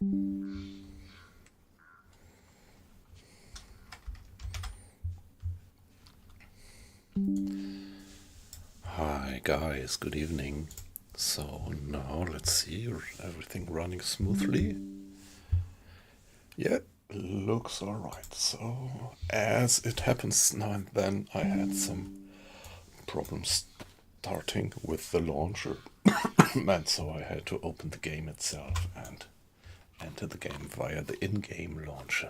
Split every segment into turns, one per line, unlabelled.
Hi guys, good evening. So now let's see, everything running smoothly? Yeah, looks alright. So as it happens now and then, I had some problems starting with the launcher, and so I had to open the game itself and enter the game via the in-game launcher.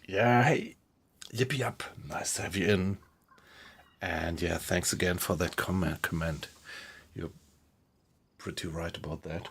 Yeah, hey, yippee up, nice to have you in. And yeah, thanks again for that comment. You're pretty right about that.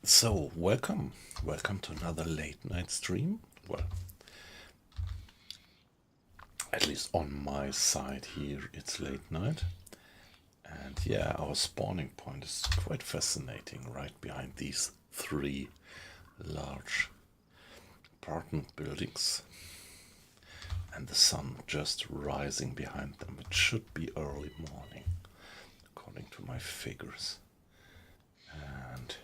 So, welcome. Welcome to another late night stream. Well, at least on my side here, it's late night. And yeah, our spawning point is quite fascinating, right behind these three large apartment buildings. And the sun just rising behind them. It should be early morning, according to my figures. And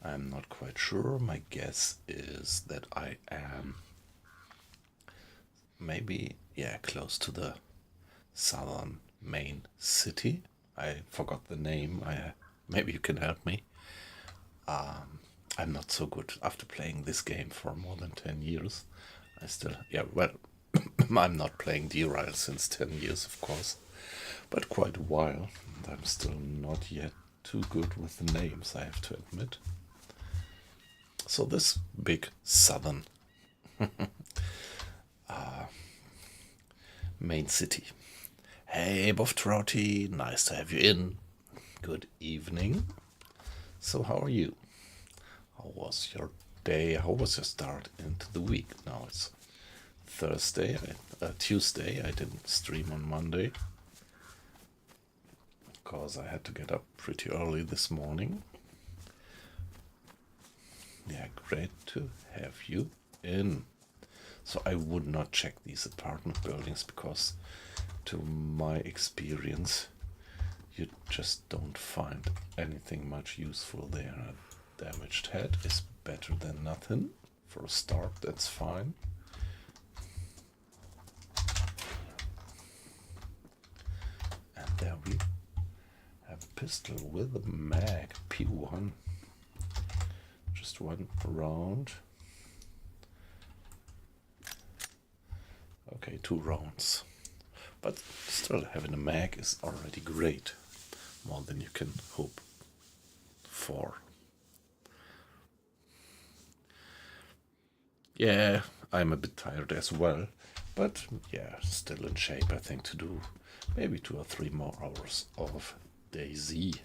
I'm not quite sure. My guess is that I am maybe, yeah, close to the southern main city. I forgot the name. Maybe you can help me. I'm not so good after playing this game for more than 10 years. I still, yeah, well, I'm not playing DayZero since 10 years, of course, but quite a while. And I'm still not yet too good with the names, I have to admit. So this big southern main city. Hey, Buff Trouty, nice to have you in. Good evening. So how are you? How was your day? How was your start into the week? Now it's Tuesday. I didn't stream on Monday because I had to get up pretty early this morning. Yeah, great to have you in. So I would not check these apartment buildings because, to my experience, you just don't find anything much useful there. A damaged head is better than nothing. For a start, that's fine. And there we have a pistol with a mag, P1. Just one round. Okay, 2 rounds. But still, having a mag is already great. More than you can hope for. Yeah, I'm a bit tired as well. But yeah, still in shape, I think, to do maybe 2 or 3 more hours of DayZ.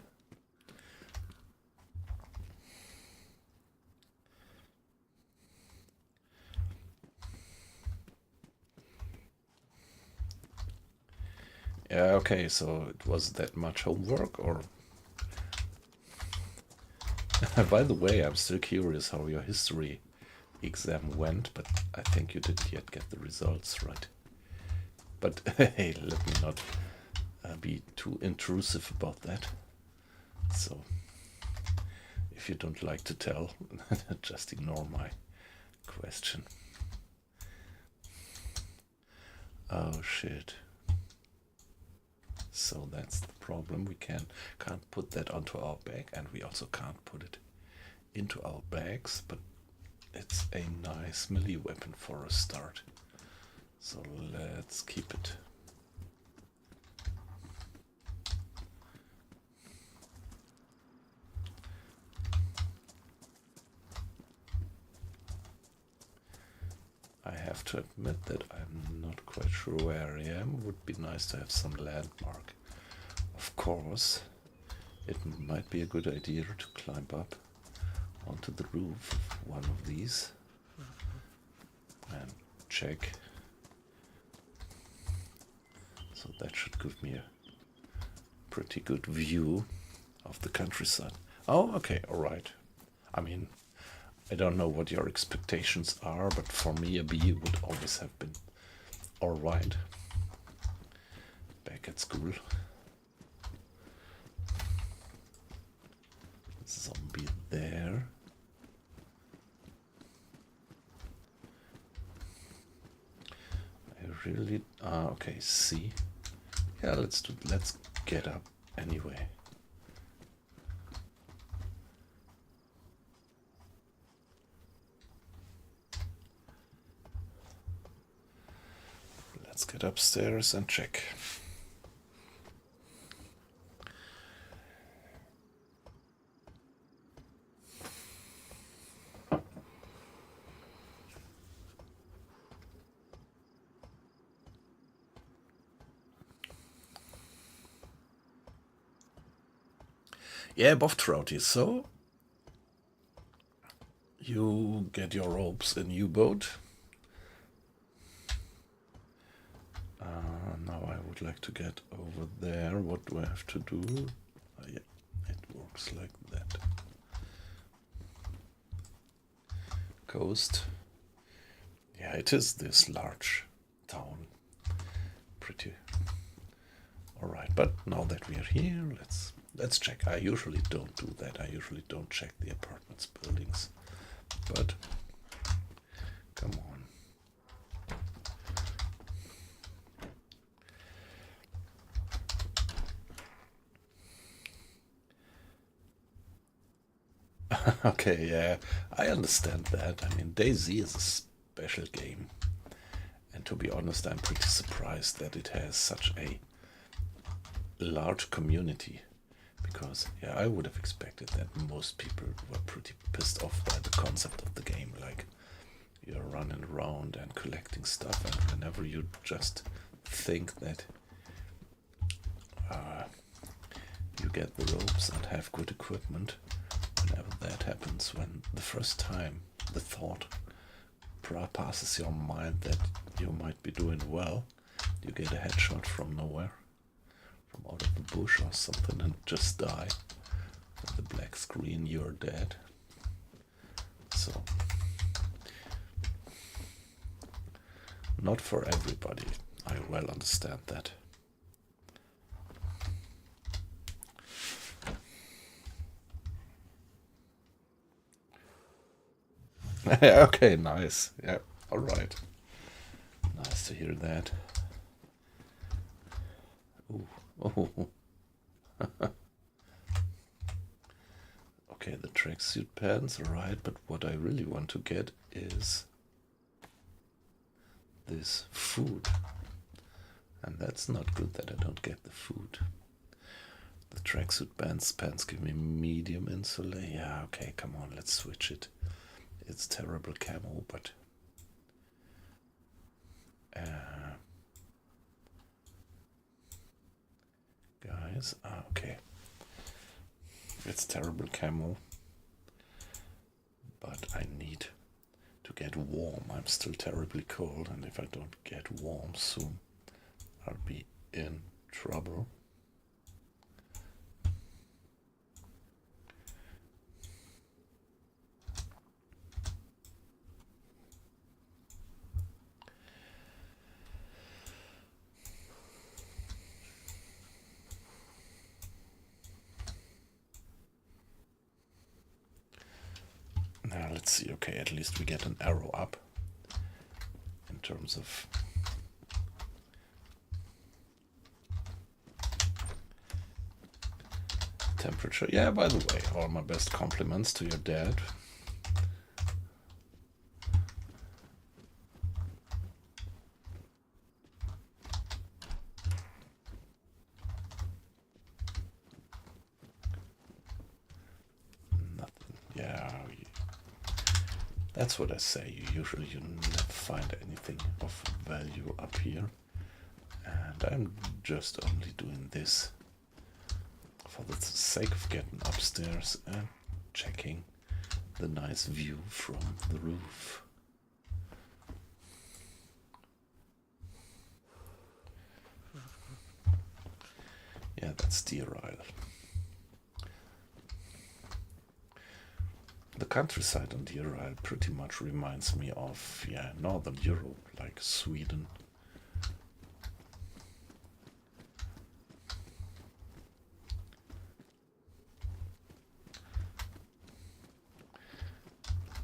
Yeah, okay, so it was that much homework, or... By the way, I'm still curious how your history exam went, but I think you didn't yet get the results right. But hey, let me not be too intrusive about that. So, if you don't like to tell, just ignore my question. Oh shit. So that's the problem. We can't put that onto our bag, and we also can't put it into our bags, but it's a nice melee weapon for a start. So let's keep it. I have to admit that I'm not quite sure where I am. Would be nice to have some landmark. Of course, it might be a good idea to climb up onto the roof of one of these and check. So that should give me a pretty good view of the countryside. Oh, okay, all right. I mean, I don't know what your expectations are, but for me a bee would always have been all right. Back at school. Zombie there. I really... okay, see. Yeah, let's get up anyway. Let's get upstairs and check. Yeah, Boff Trouty, so you get your ropes in U-boat. Now I would like to get over there. What do I have to do? Yeah, it works like that. Coast. Yeah, it is this large town. Pretty. All right, but now that we are here, let's check. I usually don't do that. I usually don't check the apartments buildings, but come on. Okay, yeah, I understand that. I mean, DayZ is a special game, and to be honest, I'm pretty surprised that it has such a large community, because yeah, I would have expected that most people were pretty pissed off by the concept of the game, like you're running around and collecting stuff, and whenever you just think that you get the ropes and have good equipment, whenever that happens, when the first time the thought passes your mind that you might be doing well, you get a headshot from nowhere, from out of the bush or something, and just die. With the black screen, you're dead. So, not for everybody. I well understand that. Okay, nice. Yeah, all right. Nice to hear that. Ooh. Oh. Okay, the tracksuit pants, alright, but what I really want to get is this food. And that's not good that I don't get the food. The tracksuit pants give me medium insulate. Yeah, okay, come on, let's switch it. It's terrible camo, but guys, okay. It's terrible camo, but I need to get warm. I'm still terribly cold, and if I don't get warm soon, I'll be in trouble. Now let's see. Okay, at least we get an arrow up in terms of temperature. Yeah, by the way, all my best compliments to your dad. Nothing. Yeah. That's what I say. Usually you never find anything of value up here. And I'm just only doing this for the sake of getting upstairs and checking the nice view from the roof. Yeah, that's DayZero. The countryside on DayZero pretty much reminds me of, yeah, Northern Europe, like Sweden.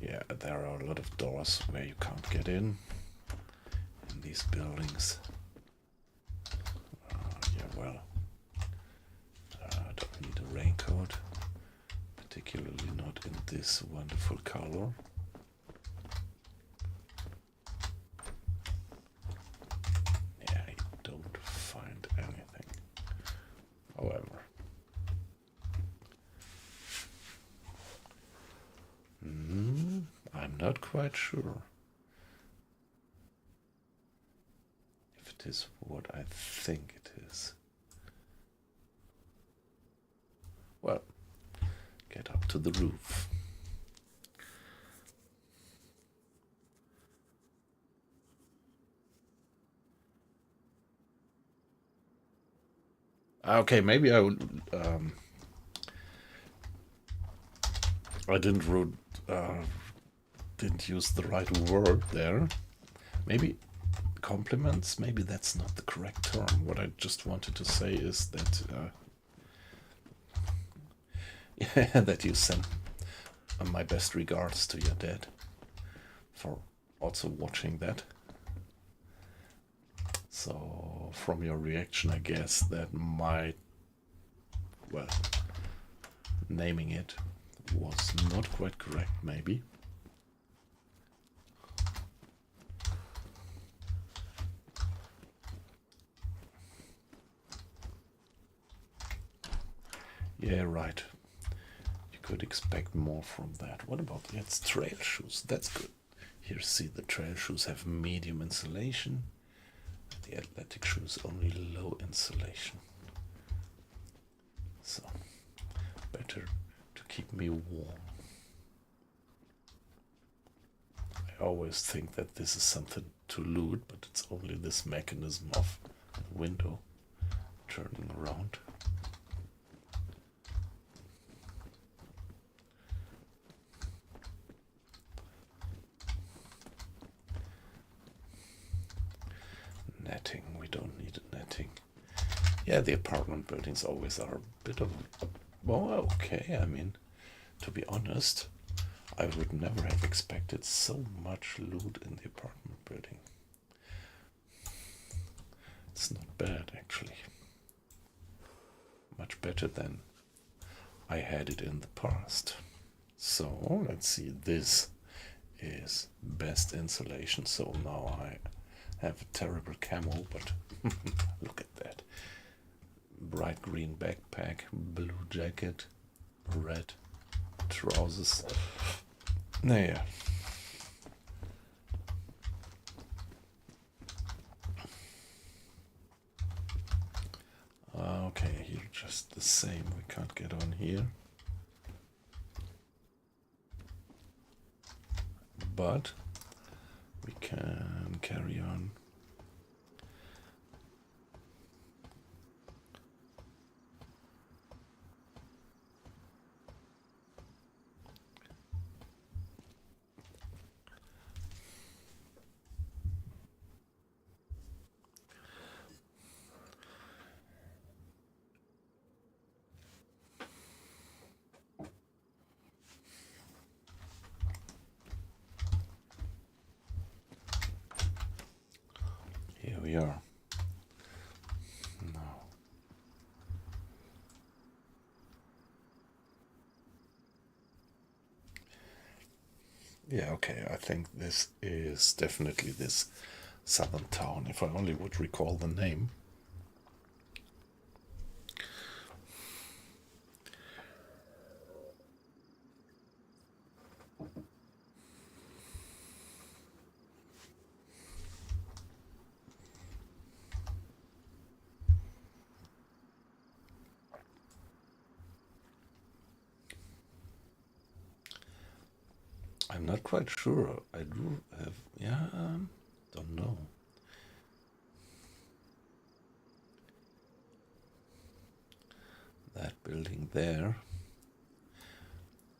Yeah, there are a lot of doors where you can't get in these buildings. Yeah, well, I don't need a raincoat, particularly not in this wonderful color. Yeah, I don't find anything. However, I'm not quite sure if it is what I think it is. Well, get up to the roof. Okay, maybe I would. I didn't use the right word there. Maybe compliments. Maybe that's not the correct term. What I just wanted to say is that yeah, that you send my best regards to your dad for also watching that. So from your reaction, I guess that might, well, naming it was not quite correct, maybe. Yeah, right. You could expect more from that. What about its trail shoes? That's good. Here, see, the trail shoes have medium insulation. The athletic shoes only low insulation. So, better to keep me warm. I always think that this is something to loot, but it's only this mechanism of the window turning around. Netting, we don't need a netting. Yeah, the apartment buildings always are a bit of, well, okay, I mean, to be honest, I would never have expected so much loot in the apartment building. It's not bad, actually. Much better than I had it in the past. So, let's see, this is best insulation, so now I have a terrible camo, but look at that. Bright green backpack, blue jacket, red trousers. Naja. Okay, here just the same. We can't get on here. But we can carry on. Here we are. Now. Yeah, okay, I think this is definitely this southern town, if I only would recall the name. I'm not quite sure. I do have, yeah, don't know. That building there.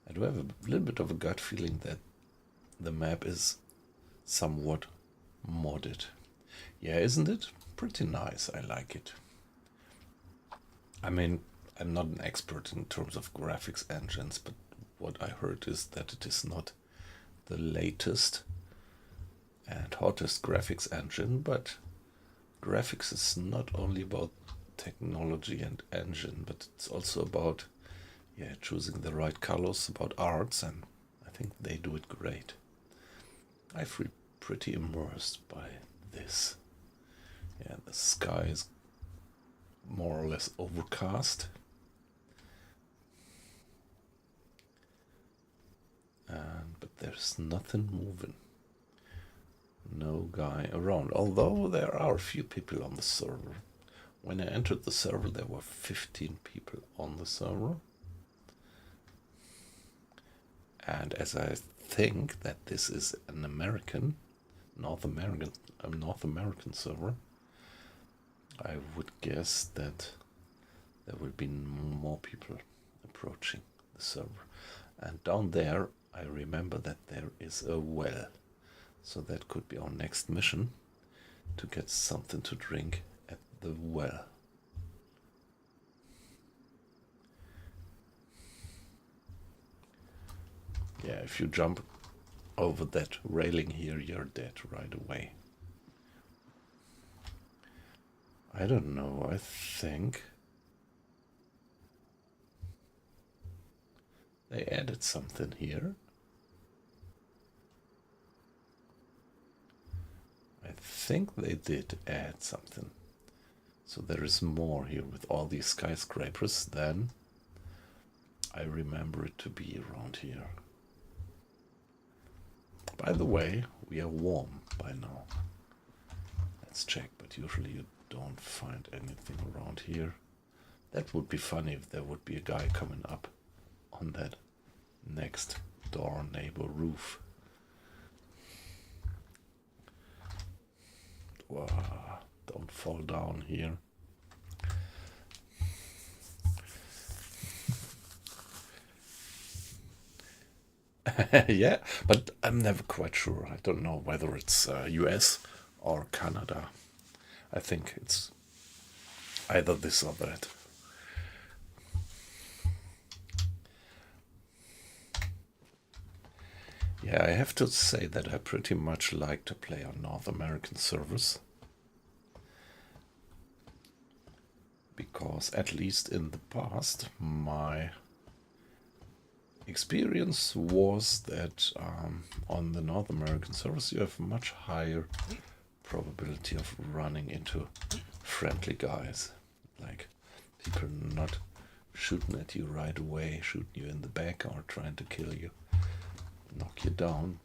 I do have a little bit of a gut feeling that the map is somewhat modded. Yeah, isn't it? Pretty nice, I like it. I mean, I'm not an expert in terms of graphics engines, but what I heard is that it is not the latest and hottest graphics engine, but graphics is not only about technology and engine, but it's also about choosing the right colors, about arts, and I think they do it great. I feel pretty immersed by this. Yeah, the sky is more or less overcast. But there's nothing moving. No guy around, although there are a few people on the server. When I entered the server, there were 15 people on the server. And as I think that this is an North American server, I would guess that there will be more people approaching the server. And down there, I remember that there is a well. So that could be our next mission, to get something to drink at the well. Yeah, if you jump over that railing here, you're dead right away. I don't know, I think they added something here. I think they did add something. So there is more here with all these skyscrapers than I remember it to be around here. By the way, we are warm by now. Let's check, but usually you don't find anything around here. That would be funny if there would be a guy coming up on that next door neighbor roof. Wow, don't fall down here. Yeah, but I'm never quite sure. I don't know whether it's US or Canada. I think it's either this or that. Yeah, I have to say that I pretty much like to play on North American servers. Because at least in the past, my experience was that on the North American servers you have much higher probability of running into friendly guys. Like people not shooting at you right away, shooting you in the back or trying to kill you, knock you down.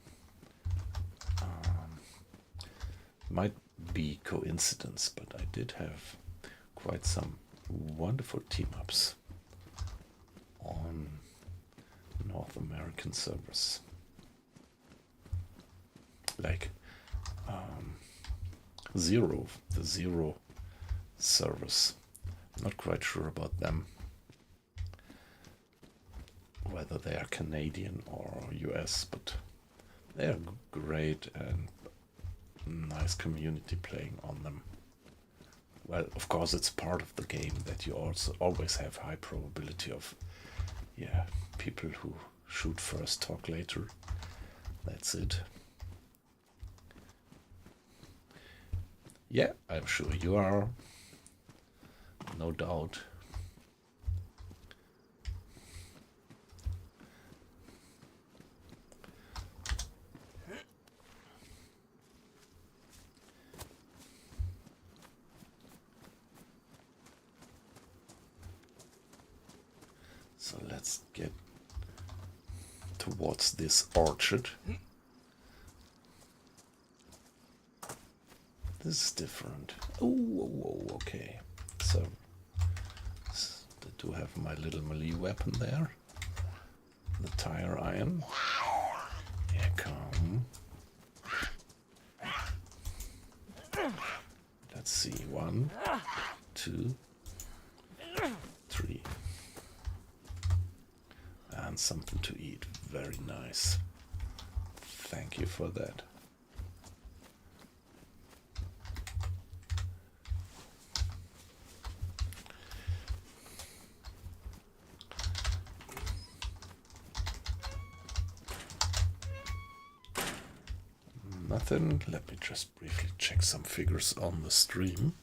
Might be coincidence, but I did have quite some wonderful team-ups on North American servers. Like the Zero servers. Not quite sure about them, whether they are Canadian or US, but they are great and nice community playing on them. Well, of course, it's part of the game that you also always have high probability of, people who shoot first, talk later. That's it. Yeah, I'm sure you are. No doubt. So let's get towards this orchard. This is different. Oh, okay. So I do have my little melee weapon there. The tire iron. Yeah, Let's see. 1, 2, 3. And something to eat. Very nice. Thank you for that. Nothing. Let me just briefly check some figures on the stream.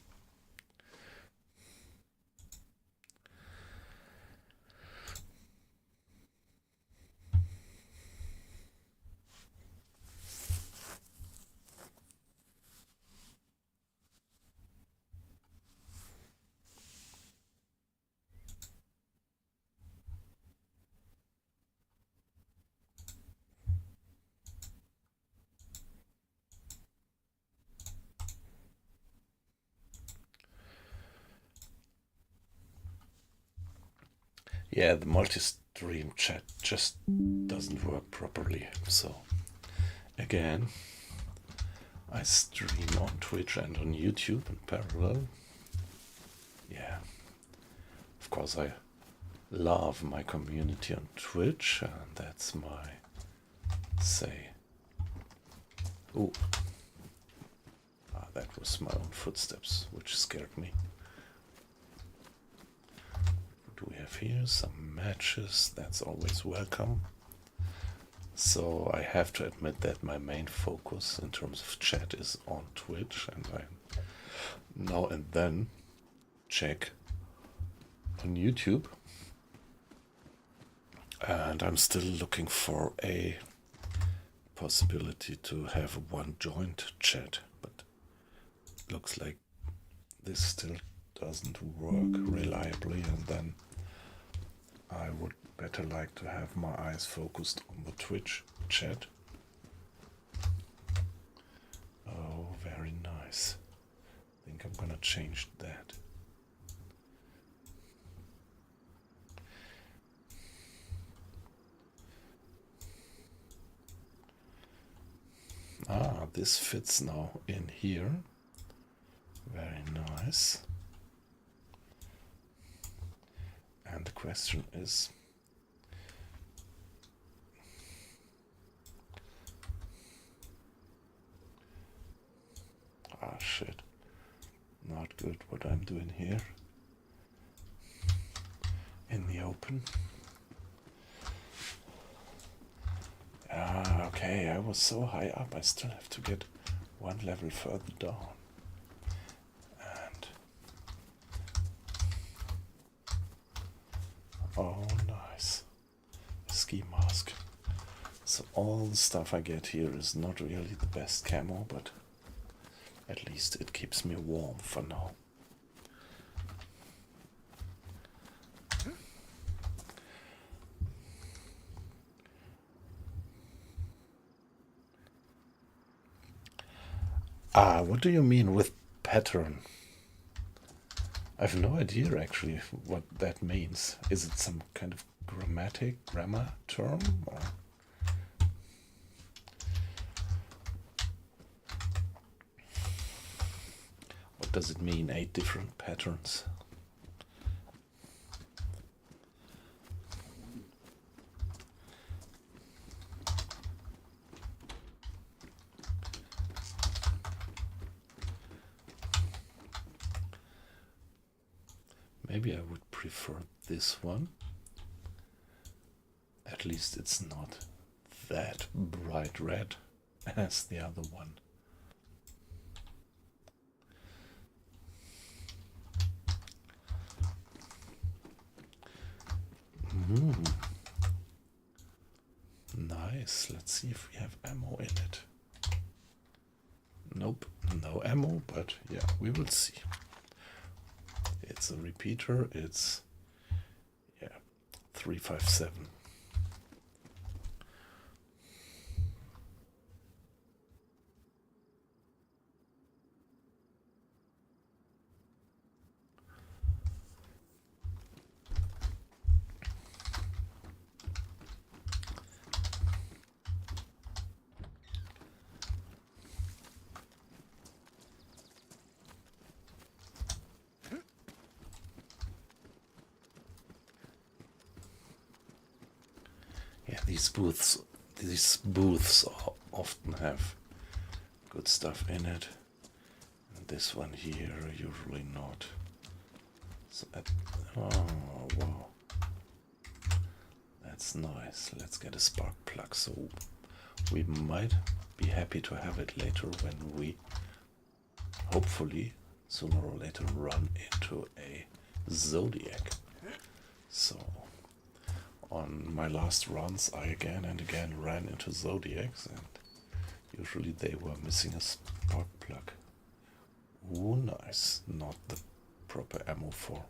Yeah, the multi-stream chat just doesn't work properly. So, again, I stream on Twitch and on YouTube in parallel. Yeah, of course I love my community on Twitch, and that's my say. Oh, that was my own footsteps, which scared me. Do we have here some matches? That's always welcome. So I have to admit that my main focus in terms of chat is on Twitch, and I now and then check on YouTube. And I'm still looking for a possibility to have one joint chat, but looks like this still doesn't work reliably, and then I would better like to have my eyes focused on the Twitch chat. Oh, very nice. I think I'm gonna change that. Ah, this fits now in here. Very nice. And the question is, ah shit, not good what I'm doing here in the open. Ah, okay, I was so high up, I still have to get one level further down. And oh, nice. A ski mask. So all the stuff I get here is not really the best camo, but at least it keeps me warm for now. Ah, what do you mean with pattern? I have no idea actually what that means. Is it some kind of grammar term? Or? What does it mean, 8 different patterns? Maybe I would prefer this one. At least it's not that bright red as the other one. Nice. Let's see if we have ammo in it. Nope, no ammo, but yeah, we will see. It's a repeater. It's 357. Yeah, these booths often have good stuff in it. And this one here, usually not. So oh, wow. That's nice. Let's get a spark plug. So we might be happy to have it later when we hopefully sooner or later run into a Zodiac. So on my last runs I again and again ran into Zodiacs, and usually they were missing a spark plug. Ooh, nice. Not the proper ammo for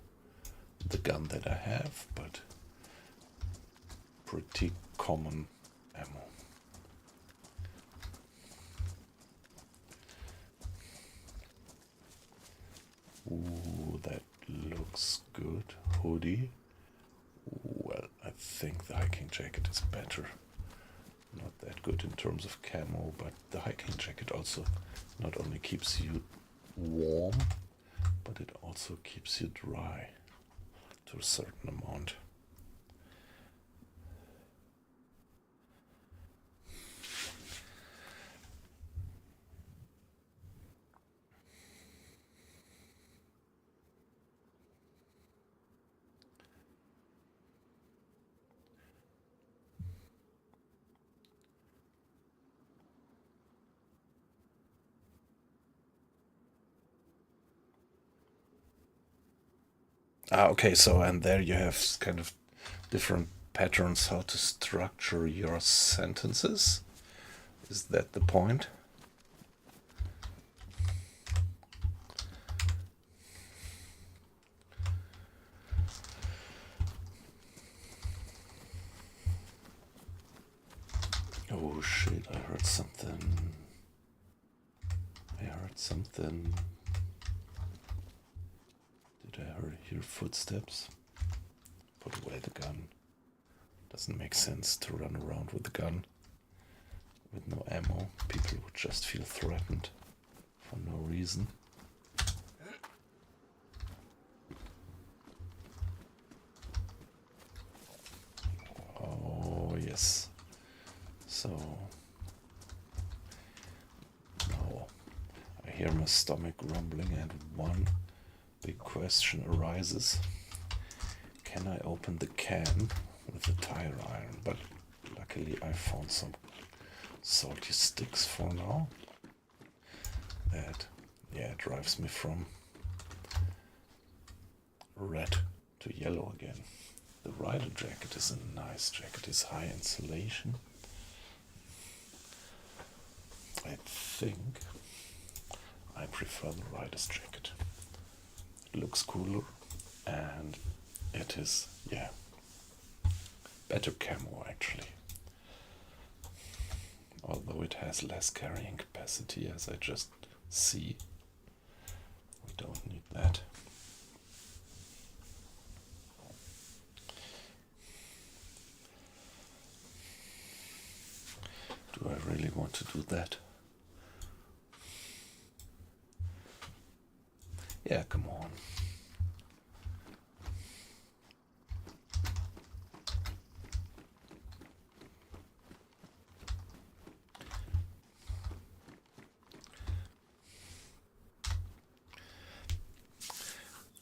the gun that I have, but pretty common ammo. Ooh, that looks good. Hoodie. Well, I think the hiking jacket is better. Not that good in terms of camo, but the hiking jacket also not only keeps you warm, but it also keeps you dry to a certain amount. Okay, so and there you have kind of different patterns how to structure your sentences. Is that the point? Oh shit, I heard something. Did I hear footsteps? Put away the gun. Doesn't make sense to run around with a gun with no ammo. People would just feel threatened for no reason. Oh yes. So now I hear my stomach rumbling, and one big question arises. Can I open the can with the tire iron? But luckily I found some salty sticks for now. That, yeah, drives me from red to yellow again. The rider jacket is a nice jacket. It's high insulation. I think I prefer the rider's jacket. It looks cooler, and it is, yeah, better camo actually. Although it has less carrying capacity, as I just see. We don't need that. Do I really want to do that? Yeah, come on.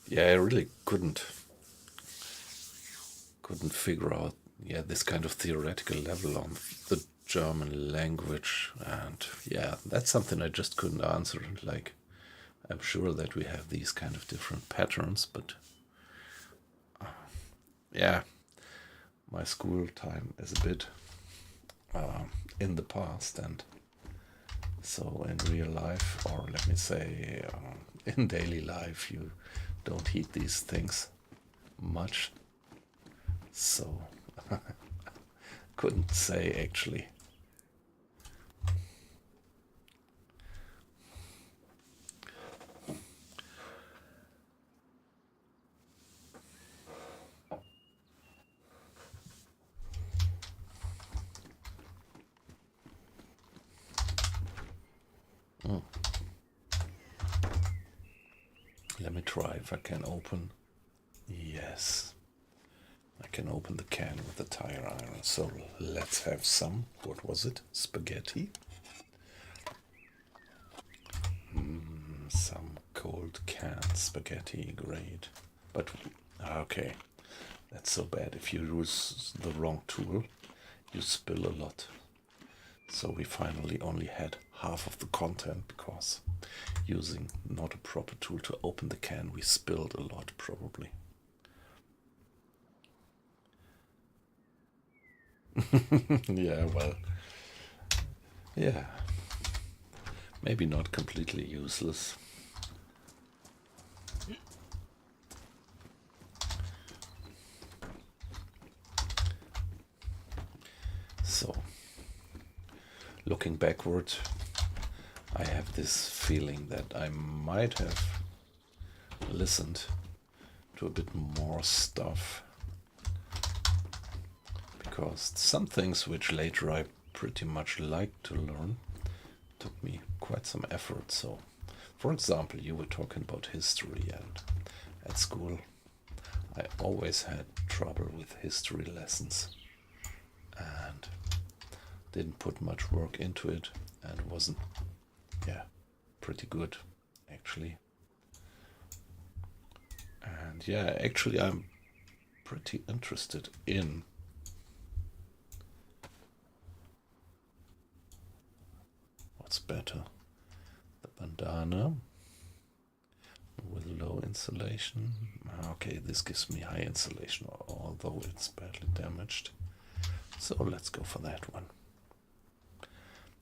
Yeah, I really couldn't figure out, yeah, this kind of theoretical level on the German language, and yeah, that's something I just couldn't answer. Like, I'm sure that we have these kind of different patterns, but yeah, my school time is a bit in the past, and so in real life, or let me say in daily life, you don't heed these things much, so couldn't say actually. Let me try if I can open. Yes, I can open the can with the tire iron. So let's have some. What was it? Spaghetti? Some cold canned spaghetti, great. But, okay, that's so bad. If you use the wrong tool, you spill a lot. So we finally only had half of the content because using not a proper tool to open the can, we spilled a lot probably. Yeah, well, yeah, maybe not completely useless. So, looking backward, I have this feeling that I might have listened to a bit more stuff, because some things which later I pretty much liked to learn took me quite some effort. So, for example, you were talking about history, and at school I always had trouble with history lessons and didn't put much work into it and wasn't, pretty good actually. And yeah, actually I'm pretty interested in what's better, the bandana with low insulation. Okay, this gives me high insulation, although it's badly damaged. So let's go for that one.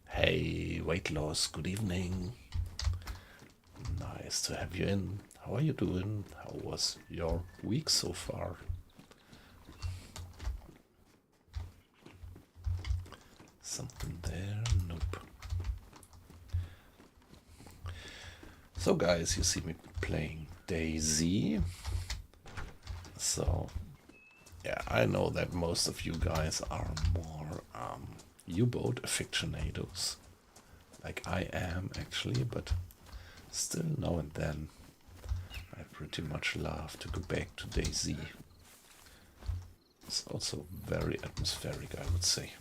Hey, weight loss, good evening. Nice to have you in. How are you doing? How was your week so far? Something there? Nope. So guys, you see me playing DayZ. So yeah, I know that most of you guys are more U-boat aficionados, like I am actually, but still now and then I pretty much love to go back to DayZ. It's also very atmospheric, I would say.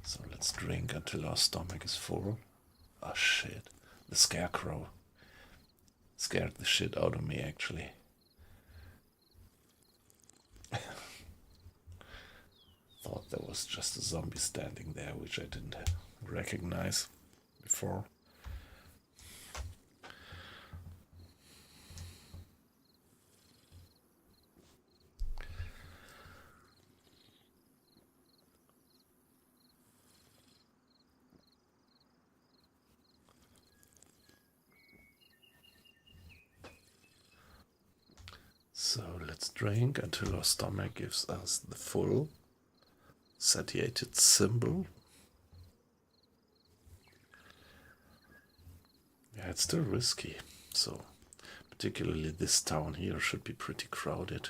So let's drink until our stomach is full. Oh shit, the scarecrow scared the shit out of me actually. Thought there was just a zombie standing there, which I didn't recognize before. So let's drink until our stomach gives us the full satiated symbol. Yeah, it's still risky, so particularly this town here should be pretty crowded.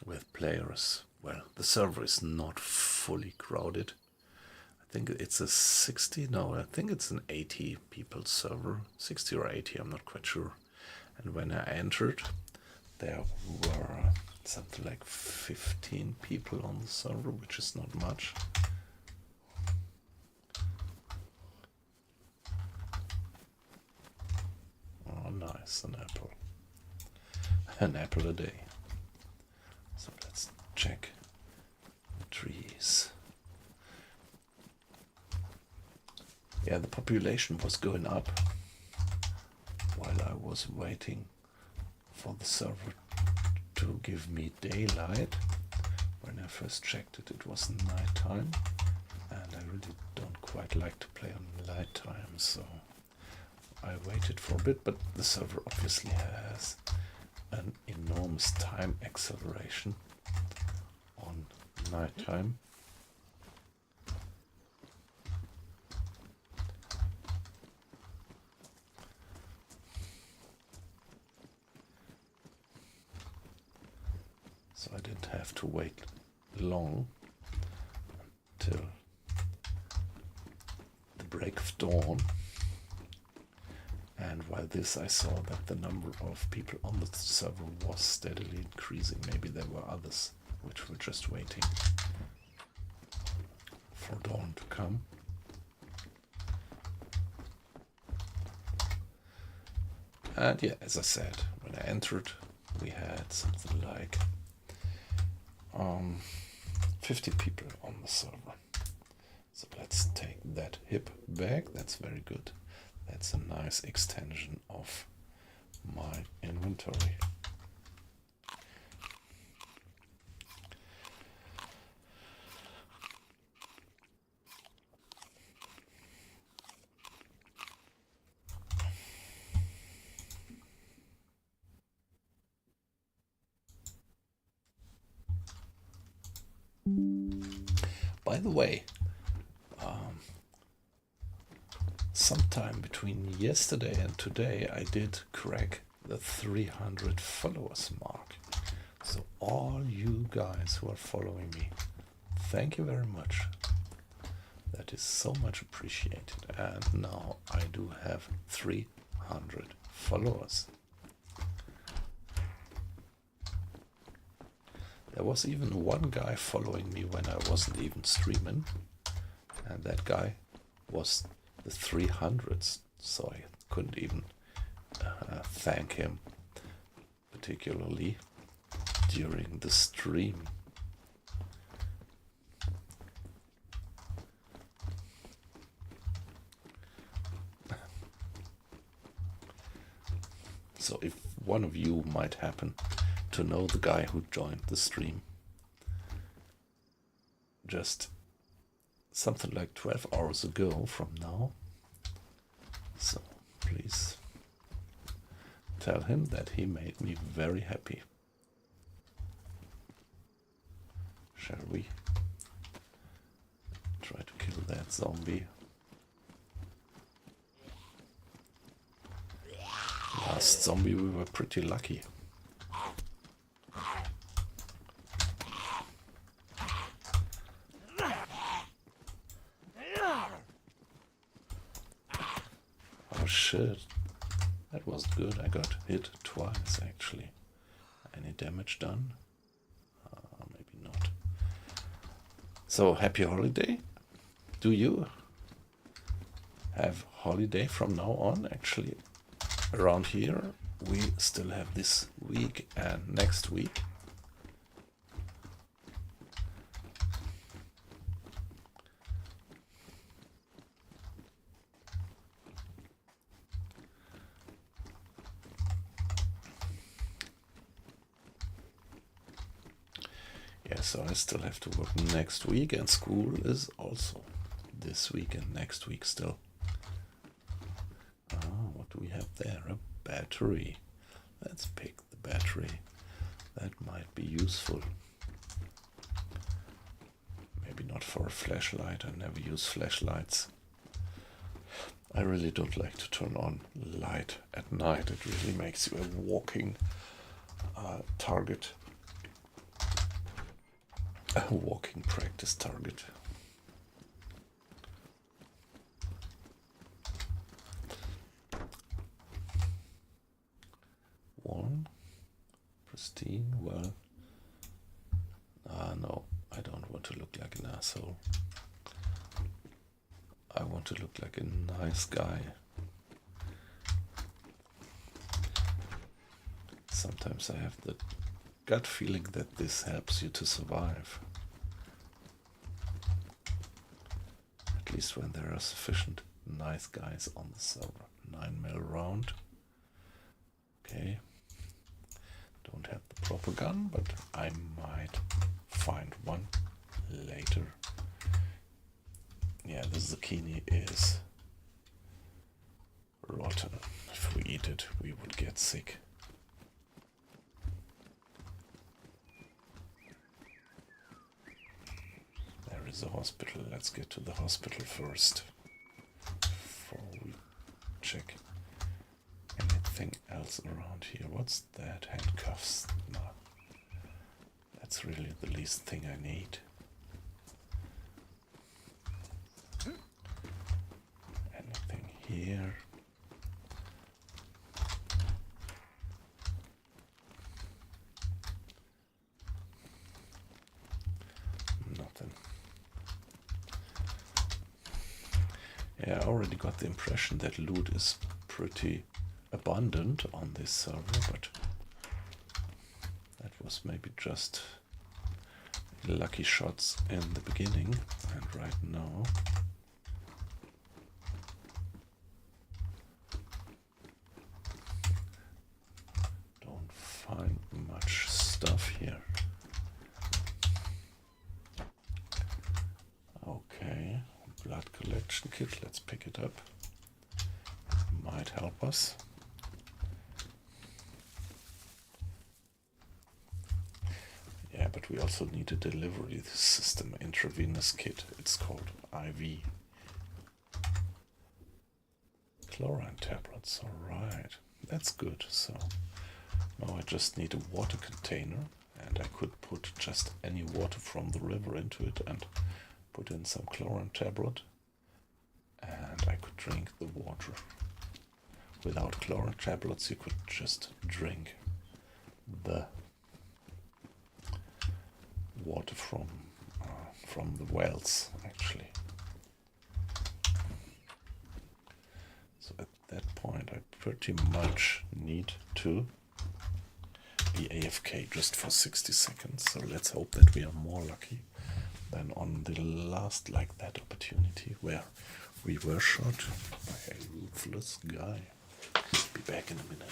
With players. Well, the server is not fully crowded. I think it's a 60, no, I think it's an 80 people server, 60 or 80, I'm not quite sure. And when I entered, there were something like 15 people on the server, which is not much. Oh, nice, an apple. An apple a day. So let's check the trees. Yeah, the population was going up while I was waiting for the server to give me daylight. When I first checked it, it was nighttime, and I really don't quite like to play on nighttime, so I waited for a bit, but the server obviously has an enormous time acceleration on nighttime. So I didn't have to wait long until the break of dawn. And while this, I saw that the number of people on the server was steadily increasing. Maybe there were others which were just waiting for dawn to come. And yeah, as I said, when I entered, we had something like 50 people on the server. So let's take that hip back. That's very good. That's a nice extension of my inventory. By the way, sometime between yesterday and today, I did crack the 300 followers mark. So all you guys who are following me, thank you very much. That is so much appreciated. And now I do have 300 followers. There was even one guy following me when I wasn't even streaming, and that guy was the 300th, so I couldn't even thank him particularly during the stream. So if one of you might happen to know the guy who joined the stream just something like 12 hours ago from now, so please tell him that he made me very happy. Shall we try to kill that zombie? Last zombie we were pretty lucky. Oh shit, that was good. I got hit twice actually. Any damage done? Maybe not. So happy holiday. Do you have holiday from now on? Actually, around here we still have this week and next week. Yeah, so I still have to work next week, and school is also this week and next week still. What do we have there? A battery. Let's pick the battery. That might be useful. Maybe not for a flashlight. I never use flashlights. I really don't like to turn on light at night. It really makes you a walking target. A walking practice target. One. Pristine. Well. No. I don't want to look like an asshole. I want to look like a nice guy. Sometimes I have the gut feeling that this helps you to survive. At least when there are sufficient nice guys on the server. 9mm round. Okay. Don't have the proper gun, but I might find one later. Yeah, the zucchini is rotten. If we eat it, we would get sick. There is a hospital. Let's get to the hospital first before we check anything else around here. What's that? Handcuffs? No. That's really the least thing I need. Anything here? Yeah, I already got the impression that loot is pretty abundant on this server, but that was maybe just lucky shots in the beginning, and right now don't find much stuff here. Okay, blood collection kit, let's pick it up. Might help us. Yeah, but we also need a delivery system, intravenous kit. It's called IV. Chlorine tablets, alright. That's good. So now I just need a water container, and I could put just any water from the river into it and put in some chlorine tablet, and I could drink the water. Without chlorine tablets, you could just drink the water from the wells, actually. So at that point, I pretty much need to be AFK just for 60 seconds. So let's hope that we are more lucky than on the last like that opportunity where we were shot by a ruthless guy. Be back in a minute.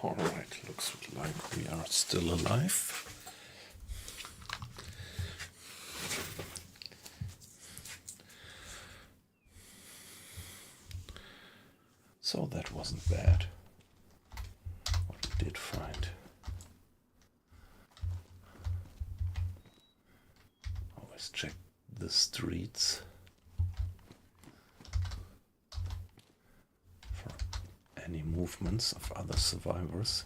Alright, looks like we are still alive. So that wasn't bad, what we did find. Always check the streets for any movements of other survivors.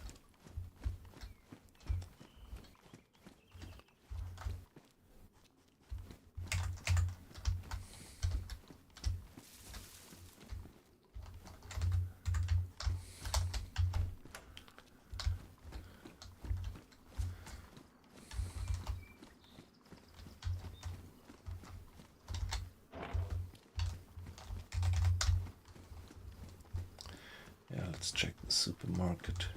Yeah, let's check the supermarket.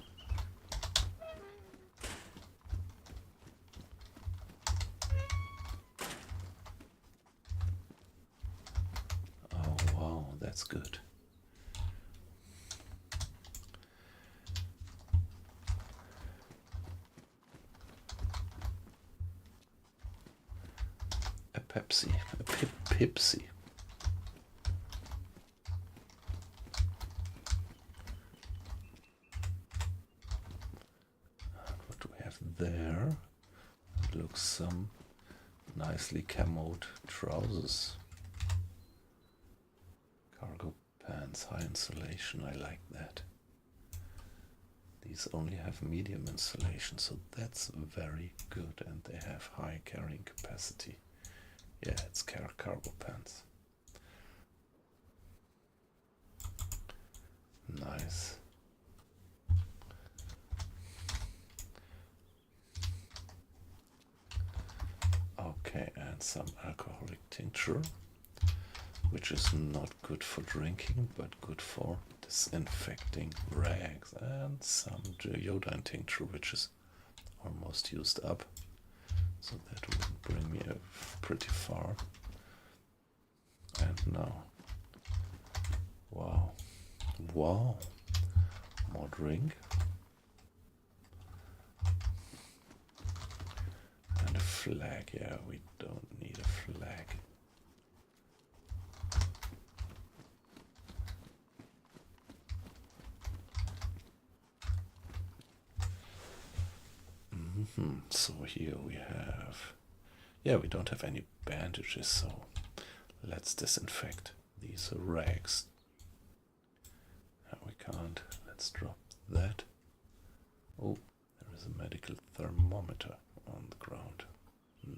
Oh wow, that's good. A Pepsi, a Pepsi. What do we have there? It looks some nicely camoed trousers. Cargo pants, high insulation, I like that. These only have medium insulation, so that's very good, and they have high carrying capacity. Yeah, it's cargo pants. Nice. Okay, and some alcoholic tincture, which is not good for drinking, but good for disinfecting rags, and some iodine tincture, which is almost used up, so that would bring me pretty far. And now, wow, more drink. And a flag, yeah, we don't need a flag. So here we have, yeah, we don't have any bandages, so let's disinfect these rags. No, we can't. Let's drop that. Oh, there is a medical thermometer on the ground.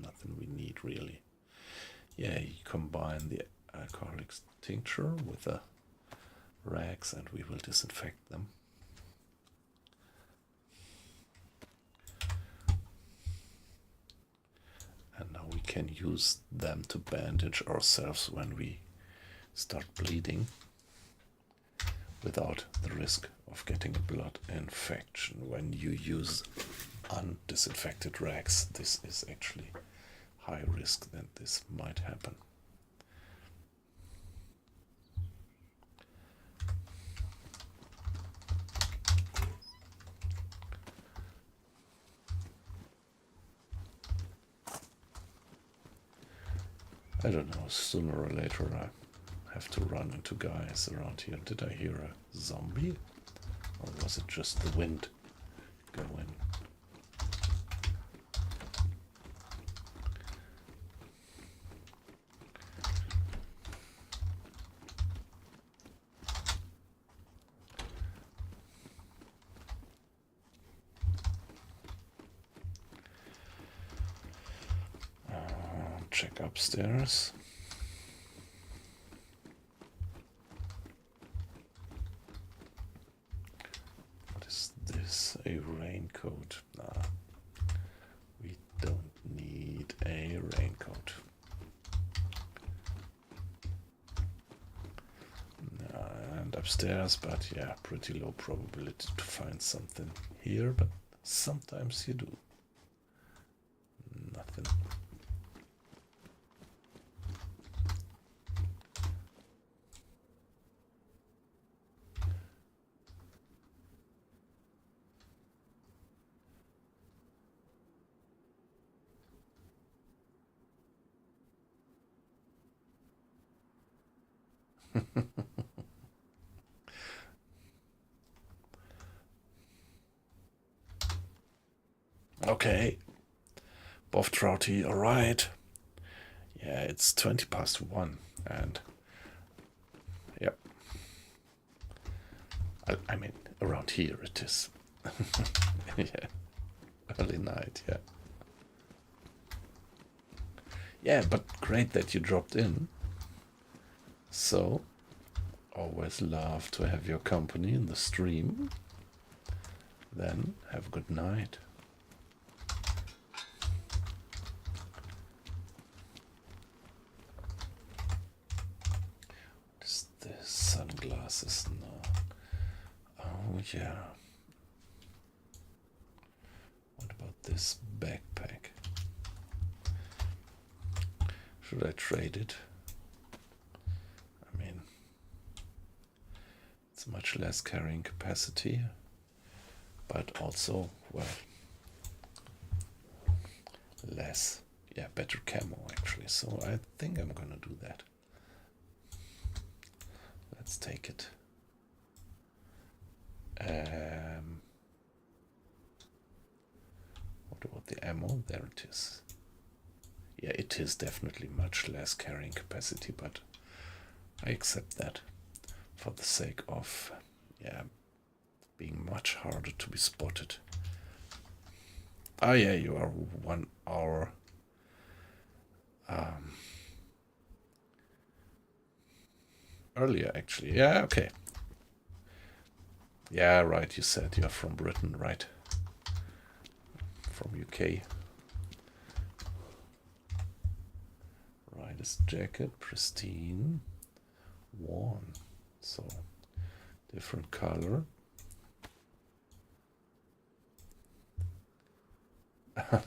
Nothing we need really. Yeah, you combine the alcoholic tincture with the rags and we will disinfect them. And now we can use them to bandage ourselves when we start bleeding without the risk of getting a blood infection. When you use undisinfected rags, this is actually high risk that this might happen. I don't know, sooner or later I have to run into guys around here. Did I hear a zombie? Or was it just the wind going? Check upstairs. What is this? A raincoat? Nah, we don't need a raincoat. And upstairs, but yeah, pretty low probability to find something here, but sometimes you do. Nothing. Okay, Boff Trouty, alright. Yeah, it's 1:20, and yep. I mean, around here it is. Yeah, early night, yeah. Yeah, but great that you dropped in. So, always love to have your company in the stream. Then, have a good night. What is this? Sunglasses? No. Oh, yeah. What about this backpack? Should I trade it? I mean, it's much less carrying capacity, but also, well, less, yeah, better camo actually. So I think I'm gonna do that. Let's take it. What about the ammo? There it is. Yeah, it is definitely much less carrying capacity, but I accept that for the sake of, yeah, being much harder to be spotted. Oh yeah, you are 1 hour earlier, actually. Yeah, okay. Yeah, right, you said you're from Britain, right? From UK. Rider's jacket, pristine, worn. So, different color.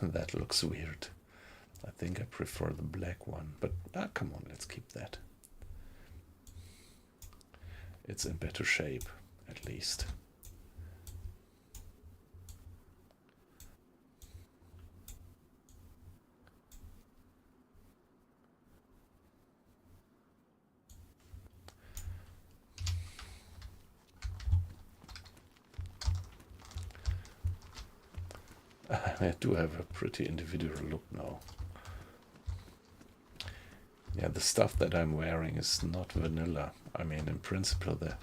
That looks weird. I think I prefer the black one, but come on, let's keep that. It's in better shape, at least. I do have a pretty individual look now. Yeah, the stuff that I'm wearing is not vanilla. I mean, in principle, the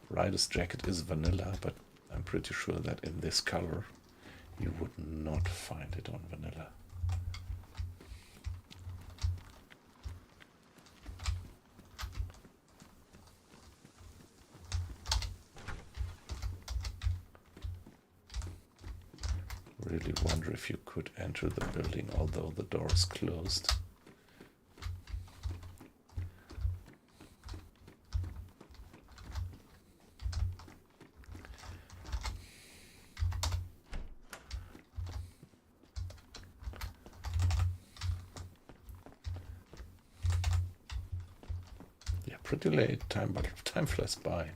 rider's jacket is vanilla, but I'm pretty sure that in this color, you would not find it on vanilla. Really wonder if you could enter the building, although the door is closed. Yeah, pretty late time, but time flies by.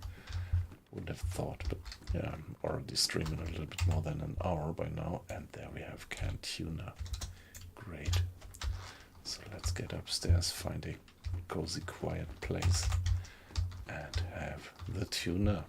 Wouldn't have thought, but yeah, I'm already streaming a little bit more than an hour by now, and there we have canned tuna. Great. So let's get upstairs, find a cozy, quiet place, and have the tuna.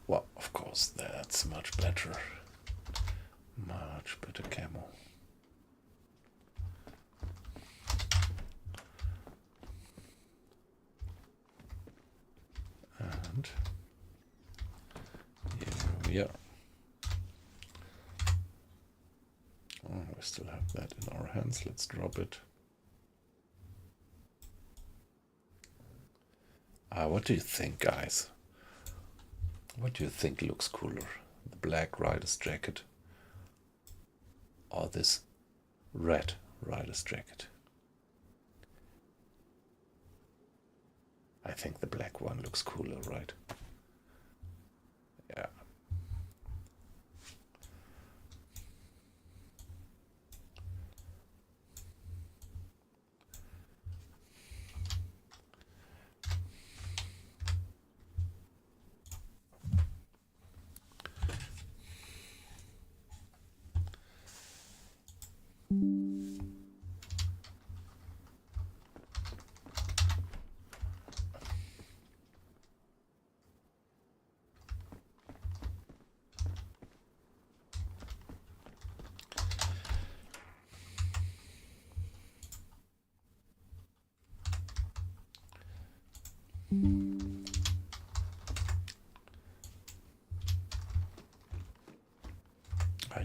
Well, of course, that's much better. Much better camo. And here we are. Oh, we still have that in our hands. Let's drop it. What do you think, guys? What do you think looks cooler? The black rider's jacket or this red rider's jacket? I think the black one looks cooler, right? Yeah.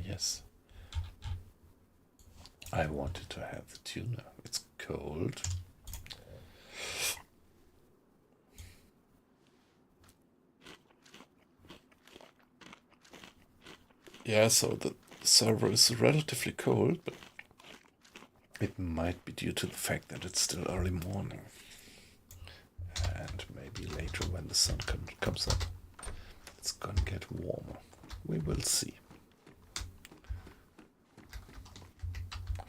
Yes. I wanted to have the tuna. It's cold. Yeah, so the server is relatively cold, but it might be due to the fact that it's still early morning. And maybe later when the sun comes up, it's gonna get warmer. We will see.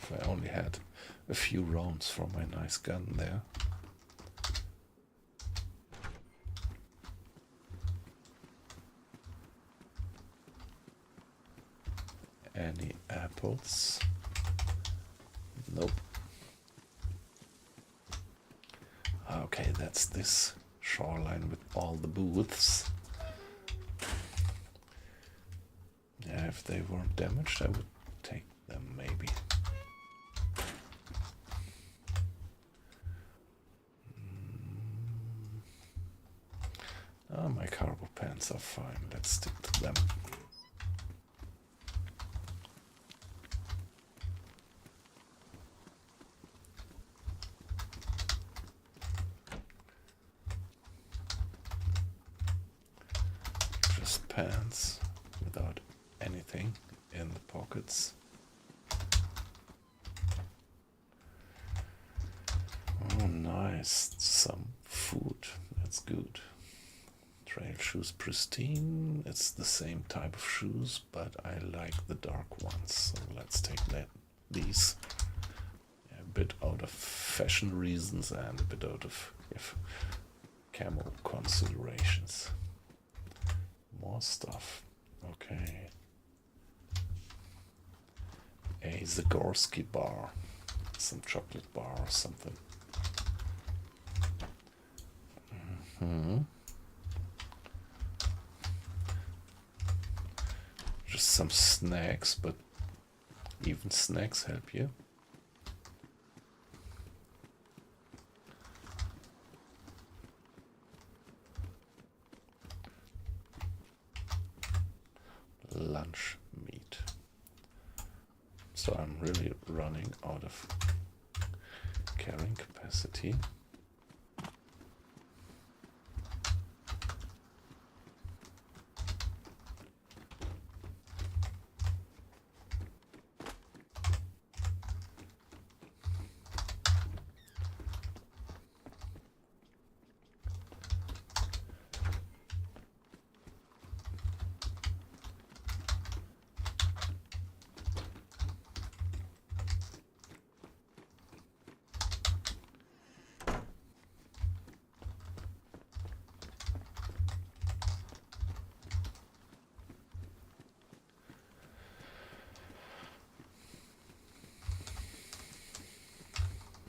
If I only had a few rounds for my nice gun there. Any apples? Nope. Okay, that's this shoreline with all the booths. Yeah, if they weren't damaged, I would take them maybe. pants are fine. Let's stick to them. Just pants without anything in the pockets. Oh, nice. Some food. That's good. Trail shoes pristine. It's the same type of shoes, but I like the dark ones. So let's take these. Yeah, a bit out of fashion reasons and a bit out of camo considerations. More stuff. Okay. A Zagorski bar. Some chocolate bar or something. Just some snacks, but even snacks help you. Lunch meat. So I'm really running out of carrying capacity.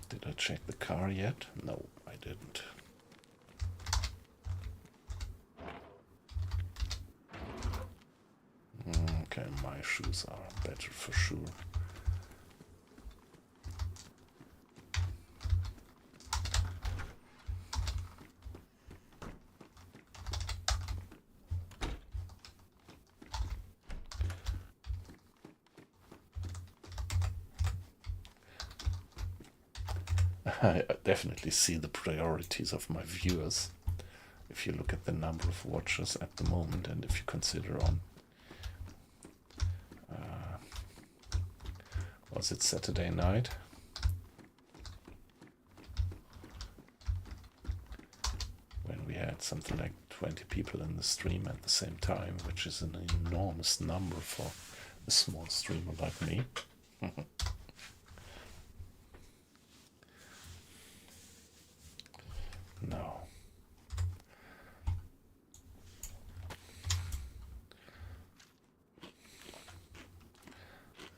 Did I check the car yet? No, I didn't. Okay, my shoes are better for sure. I definitely see the priorities of my viewers. If you look at the number of watchers at the moment, and if you consider on, was it Saturday night? When we had something like 20 people in the stream at the same time, which is an enormous number for a small streamer like me. No.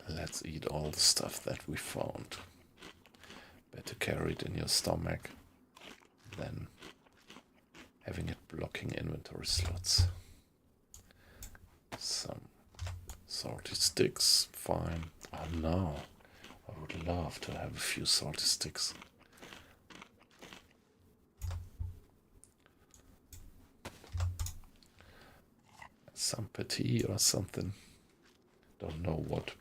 Let's eat all the stuff that we found. Better carry it in your stomach than having it blocking inventory slots. Some salty sticks, fine. Oh no, I would love to have a few salty sticks. Some patty or something. Don't know what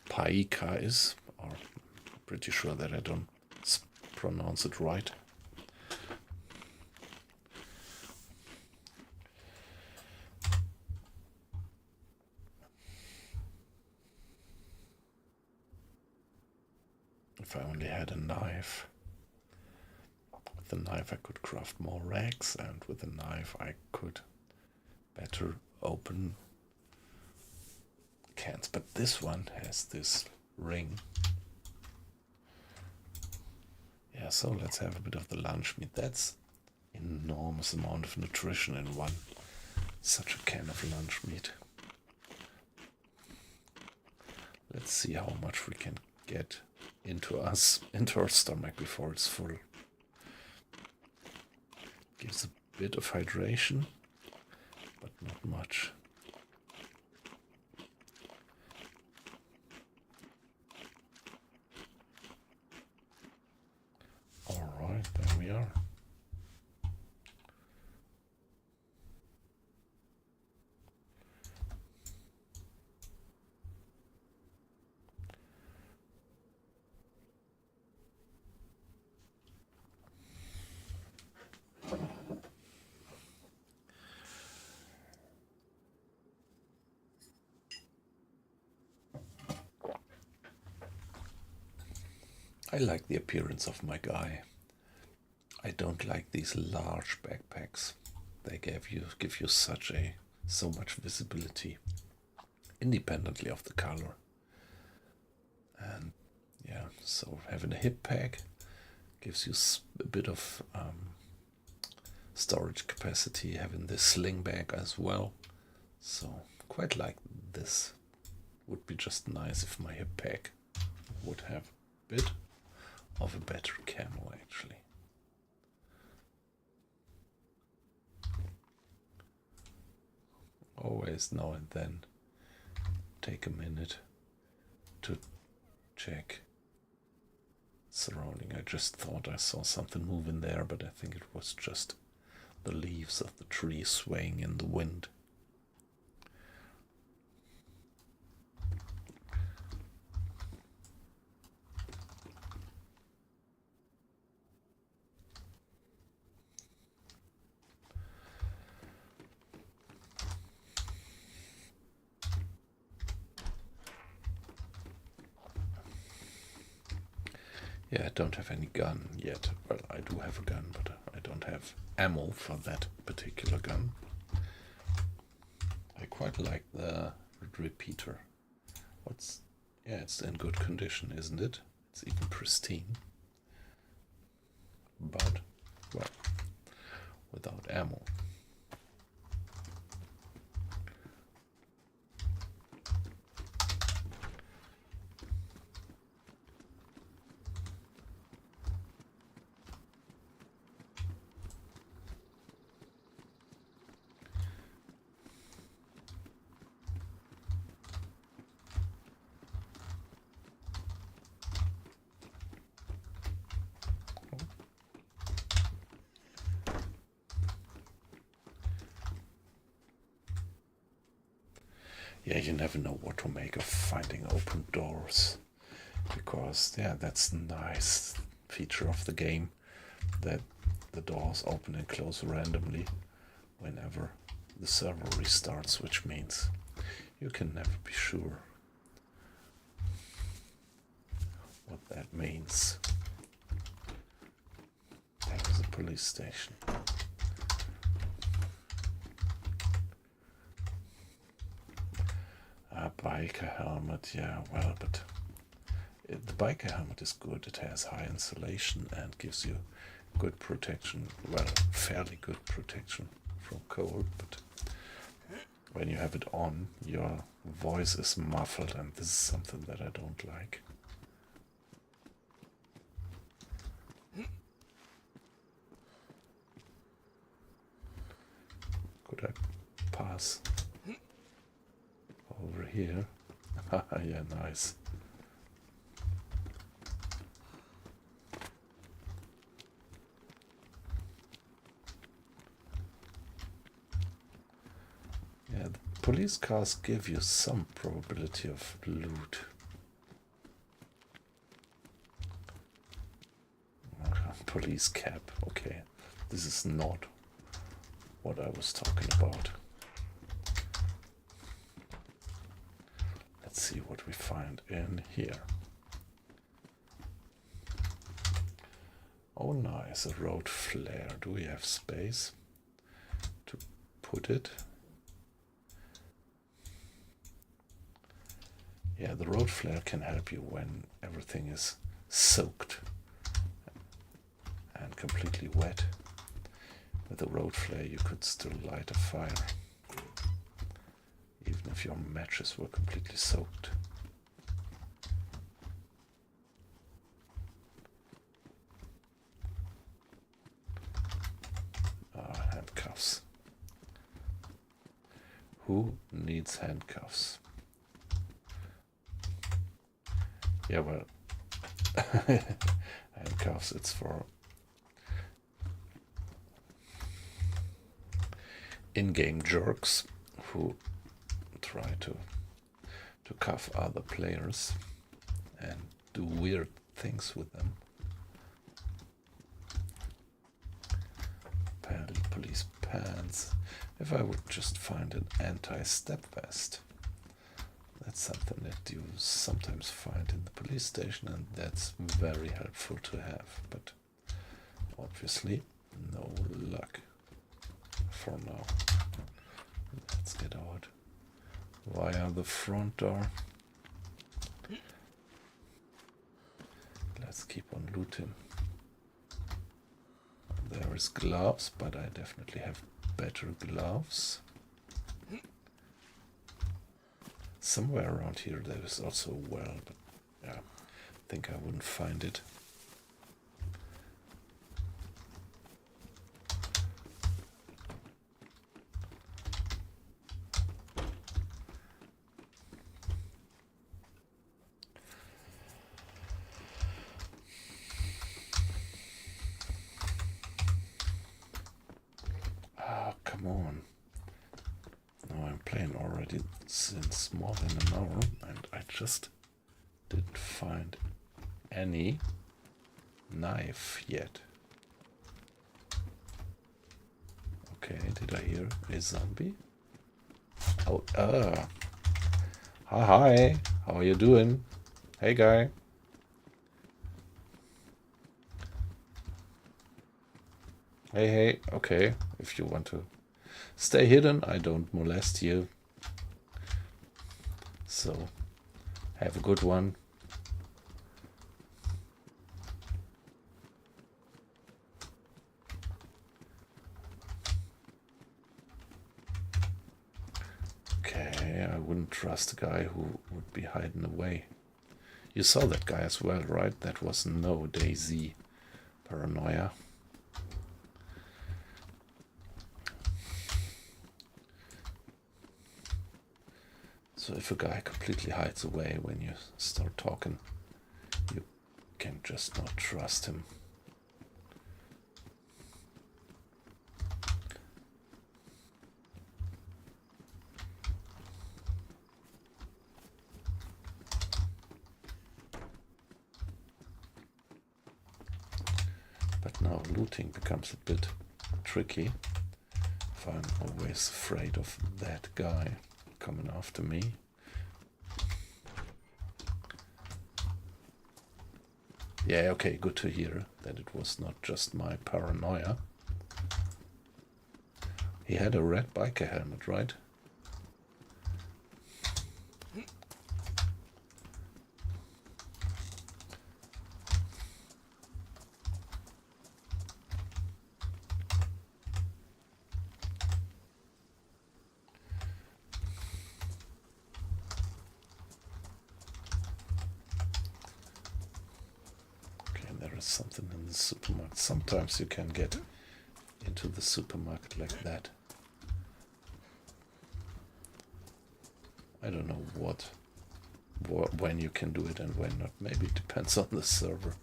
paika is, or pretty sure that I don't pronounce it right. If I only had a knife. With a knife I could craft more rags, and with a knife I could better open cans. But this one has this ring. Yeah, so let's have a bit of the lunch meat. That's enormous amount of nutrition in one such a can of lunch meat. Let's see how much we can get into our stomach before it's full. Gives a bit of hydration, but not much. All right, there we are. I like the appearance of my guy. I don't like these large backpacks. They give you so much visibility, independently of the color. And yeah, so having a hip pack gives you a bit of storage capacity. Having the sling bag as well, so quite like this. Would be just nice if my hip pack would have a bit of a better camo actually. Always now and then take a minute to check surrounding. I just thought I saw something moving there, but I think it was just the leaves of the tree swaying in the wind. Yeah, I don't have any gun yet. Well, I do have a gun, but I don't have ammo for that particular gun. I quite like the repeater. Yeah, it's in good condition, isn't it? It's even pristine. But, well, without ammo. Yeah, you never know what to make of finding open doors, because yeah, that's a nice feature of the game, that the doors open and close randomly whenever the server restarts, which means you can never be sure what that means. There's a police station. A biker helmet, yeah, well, but the biker helmet is good. It has high insulation and gives you good protection, well, fairly good protection from cold, but when you have it on, your voice is muffled, and this is something that I don't like. Could I pass over here? Yeah, nice. Yeah, the police cars give you some probability of loot. Police cap, okay. This is not what I was talking about. Let's see what we find in here. Oh nice, a road flare. Do we have space to put it? Yeah, the road flare can help you when everything is soaked and completely wet. With a road flare you could still light a fire, even if your matches were completely soaked. Handcuffs. Who needs handcuffs? Yeah, well, handcuffs, it's for in-game jerks who try to cuff other players and do weird things with them. Police pants. If I would just find an anti-step vest, That's something that you sometimes find in the police station, and that's very helpful to have, but obviously no luck for now. Let's get out via the front door. Let's keep on looting. There is gloves, but I definitely have better gloves. Somewhere around here there is also a well, but yeah, I think I wouldn't find it. Ah, come on. Now I'm playing already since more than an hour, and I just didn't find any knife yet. Okay, did I hear a zombie? Oh, hi, how are you doing? Hey, guy. Hey, okay, if you want to stay hidden, I don't molest you. So, have a good one. Okay, I wouldn't trust a guy who would be hiding away. You saw that guy as well, right? That was no DayZ paranoia. So if a guy completely hides away when you start talking, you can just not trust him. But now looting becomes a bit tricky if I'm always afraid of that guy coming after me. Yeah, okay, good to hear that it was not just my paranoia. He had a red biker helmet, right? Something in the supermarket. Sometimes you can get into the supermarket like that. I don't know when you can do it and when not. Maybe it depends on the server.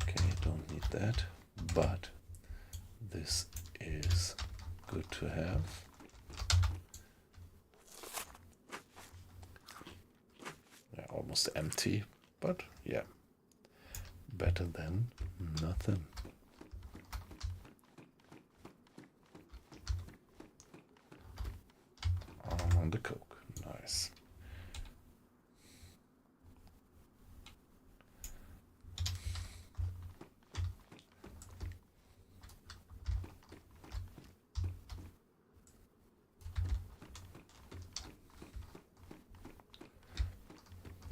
Okay, don't need that, but this is good to have. Yeah, almost empty, but yeah, better than nothing. On the coke, nice.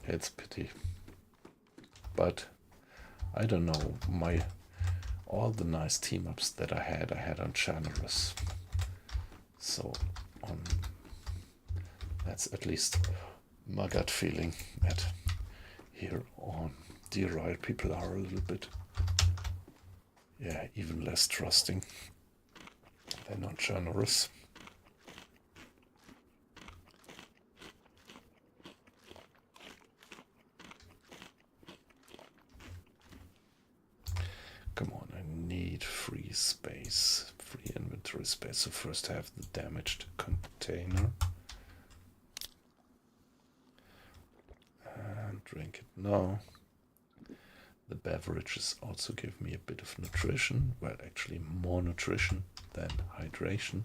It's pity, but I don't know, all the nice team ups that I had on Channelers. So that's at least my gut feeling that here on DayZero people are a little bit, yeah, even less trusting than on Channelers. Come on, I need free space, free inventory space. So first I have the damaged container. And drink it now. The beverages also give me a bit of nutrition. Well, actually more nutrition than hydration.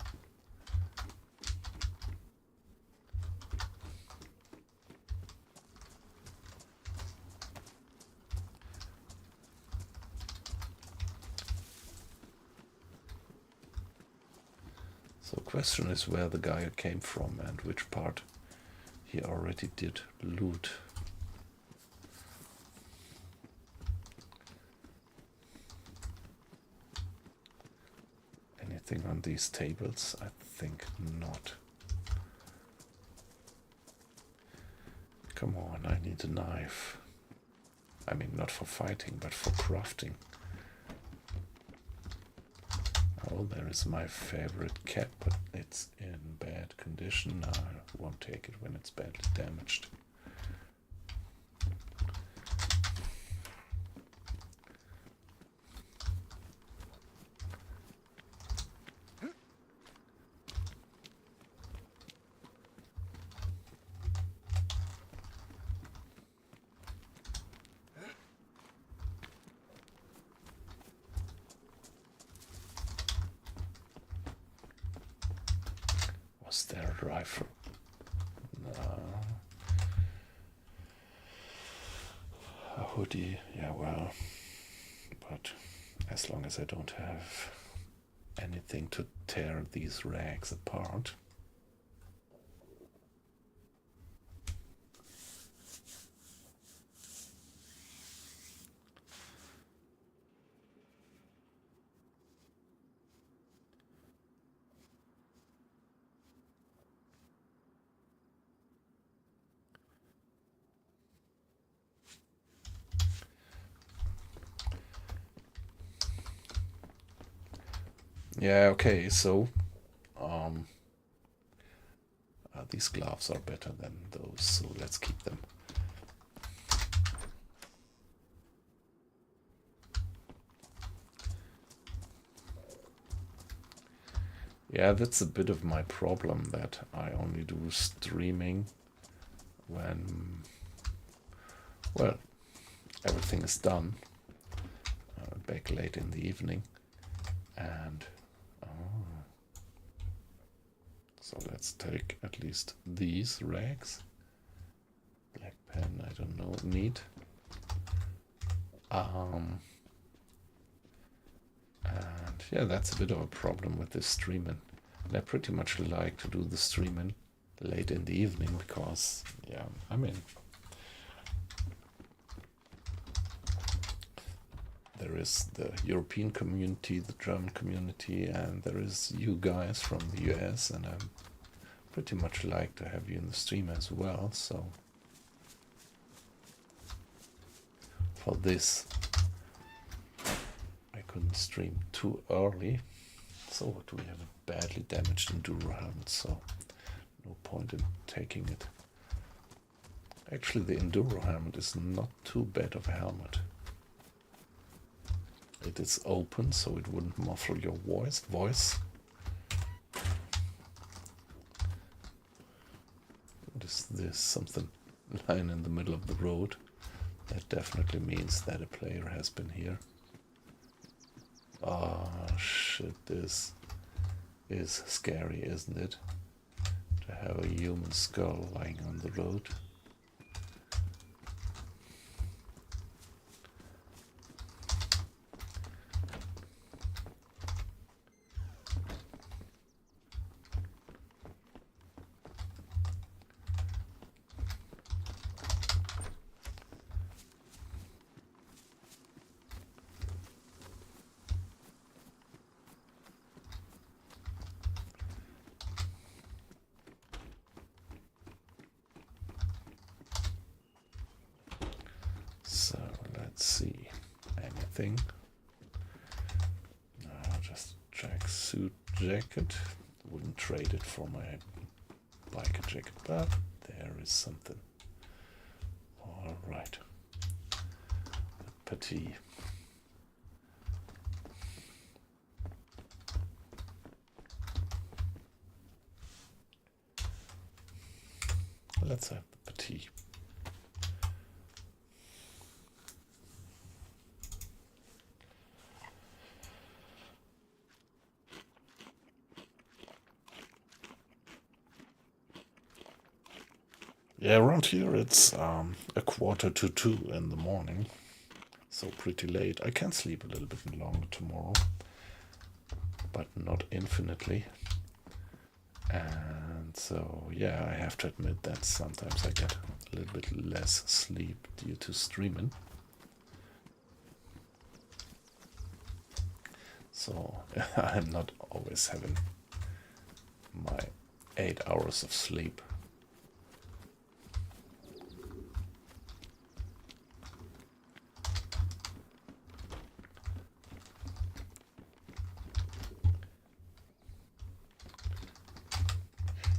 So question is where the guy came from and which part he already did loot. Anything on these tables? I think not. Come on, I need a knife. I mean, not for fighting, but for crafting. Oh, there is my favorite cap, but it's in bad condition. I won't take it when it's badly damaged. Was there a rifle? No. A hoodie, yeah, well, but as long as I don't have anything to tear these rags apart. Yeah, okay, so these gloves are better than those, so let's keep them. Yeah, that's a bit of my problem, that I only do streaming when, well, everything is done, back late in the evening, and so let's take at least these rags. Black pen, I don't know, need. And yeah, that's a bit of a problem with this streaming. And I pretty much like to do the streaming late in the evening because, yeah, I mean, there is the European community, the German community, and there is you guys from the US, and I pretty much like to have you in the stream as well, so for this I couldn't stream too early. So what do we have? A badly damaged enduro helmet, so no point in taking it. Actually, the enduro helmet is not too bad of a helmet. It is open, so it wouldn't muffle your voice. What is this? Something lying in the middle of the road. That definitely means that a player has been here. Oh shit, this is scary, isn't it? To have a human skull lying on the road. So let's see, anything. Just tracksuit jacket. Wouldn't trade it for my biker jacket, but there is something. All right, petite. Let's have the petite. Yeah, around here it's a 1:45 in the morning, so pretty late. I can sleep a little bit longer tomorrow, but not infinitely. And so, yeah, I have to admit that sometimes I get a little bit less sleep due to streaming. So I'm not always having my 8 hours of sleep.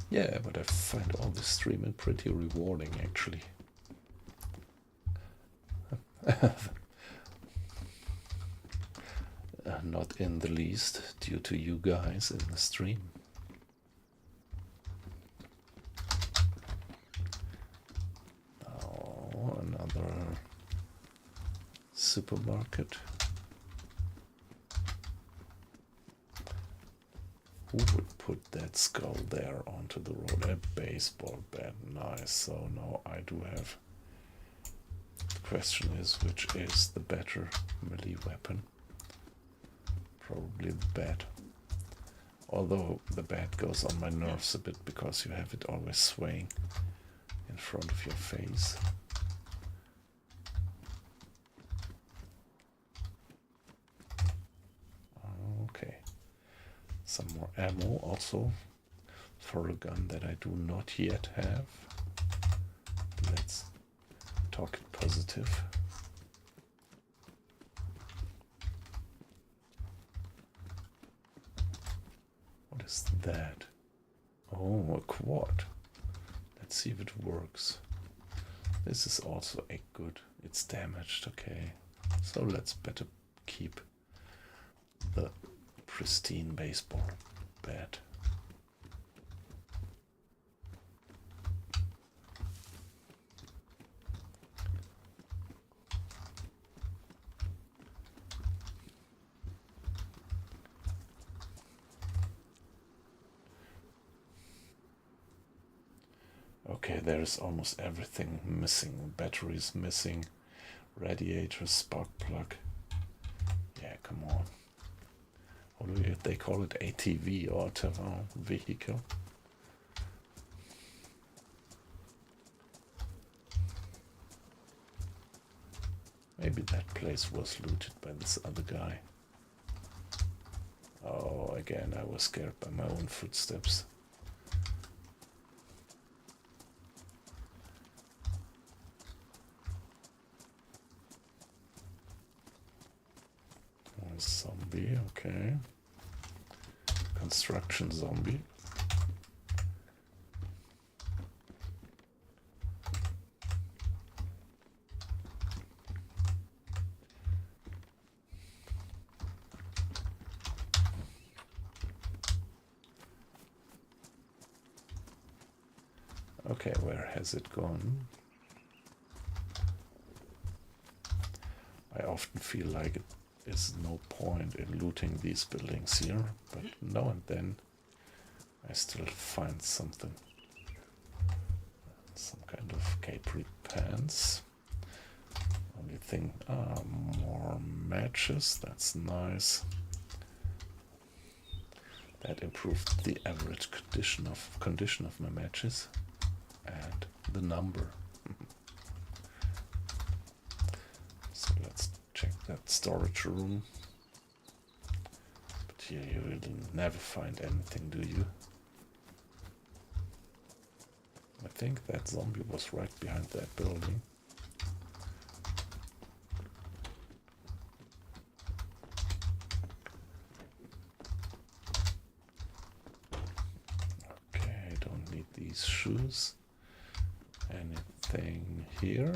Yeah, but I find all this streaming pretty rewarding, actually. Not in the least due to you guys in the stream. Oh, another supermarket. Who would put that skull there onto the road? A baseball bat, nice. So now I do have. The question is, which is the better melee weapon? Probably the bat. Although the bat goes on my nerves a bit because you have it always swaying in front of your face. Okay. Some more ammo also for a gun that I do not yet have. Let's talk it positive. What is that? Oh, a quad. Let's see if it works. This is also a good. It's damaged, okay. So let's better keep the pristine baseball bat. Okay, there is almost everything missing. Batteries missing, radiator, spark plug. Yeah, come on. What do they call it? ATV, or terrain vehicle. Maybe that place was looted by this other guy. Oh, again, I was scared by my own footsteps. Zombie, okay. Construction zombie. Okay, where has it gone? I often feel like it is no point in looting these buildings here, but now and then I still find something. Some kind of capri pants. Only thing, more matches, that's nice. That improved the average condition of my matches and the number. So let's check that storage room. But here you really never find anything, do you? I think that zombie was right behind that building. Okay, I don't need these shoes. Anything here?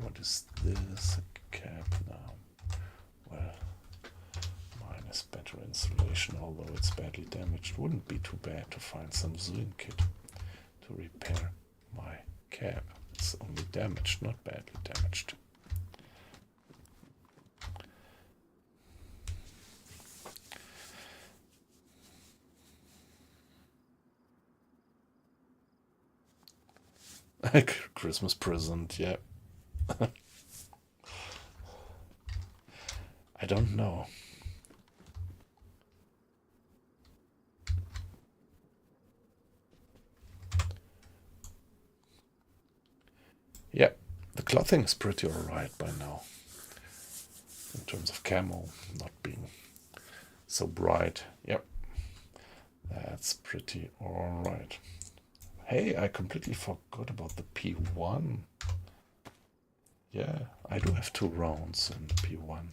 What is this? A cap now. Well, mine is better insulation, although it's badly damaged. Wouldn't be too bad to find some sewing kit to repair my cap. It's only damaged, not badly damaged. Christmas present, yeah. I don't know. Yeah, the clothing is pretty alright by now. In terms of camo, not being so bright. Yep, that's pretty alright. Hey, I completely forgot about the P1. Yeah, I do have 2 rounds in the P1.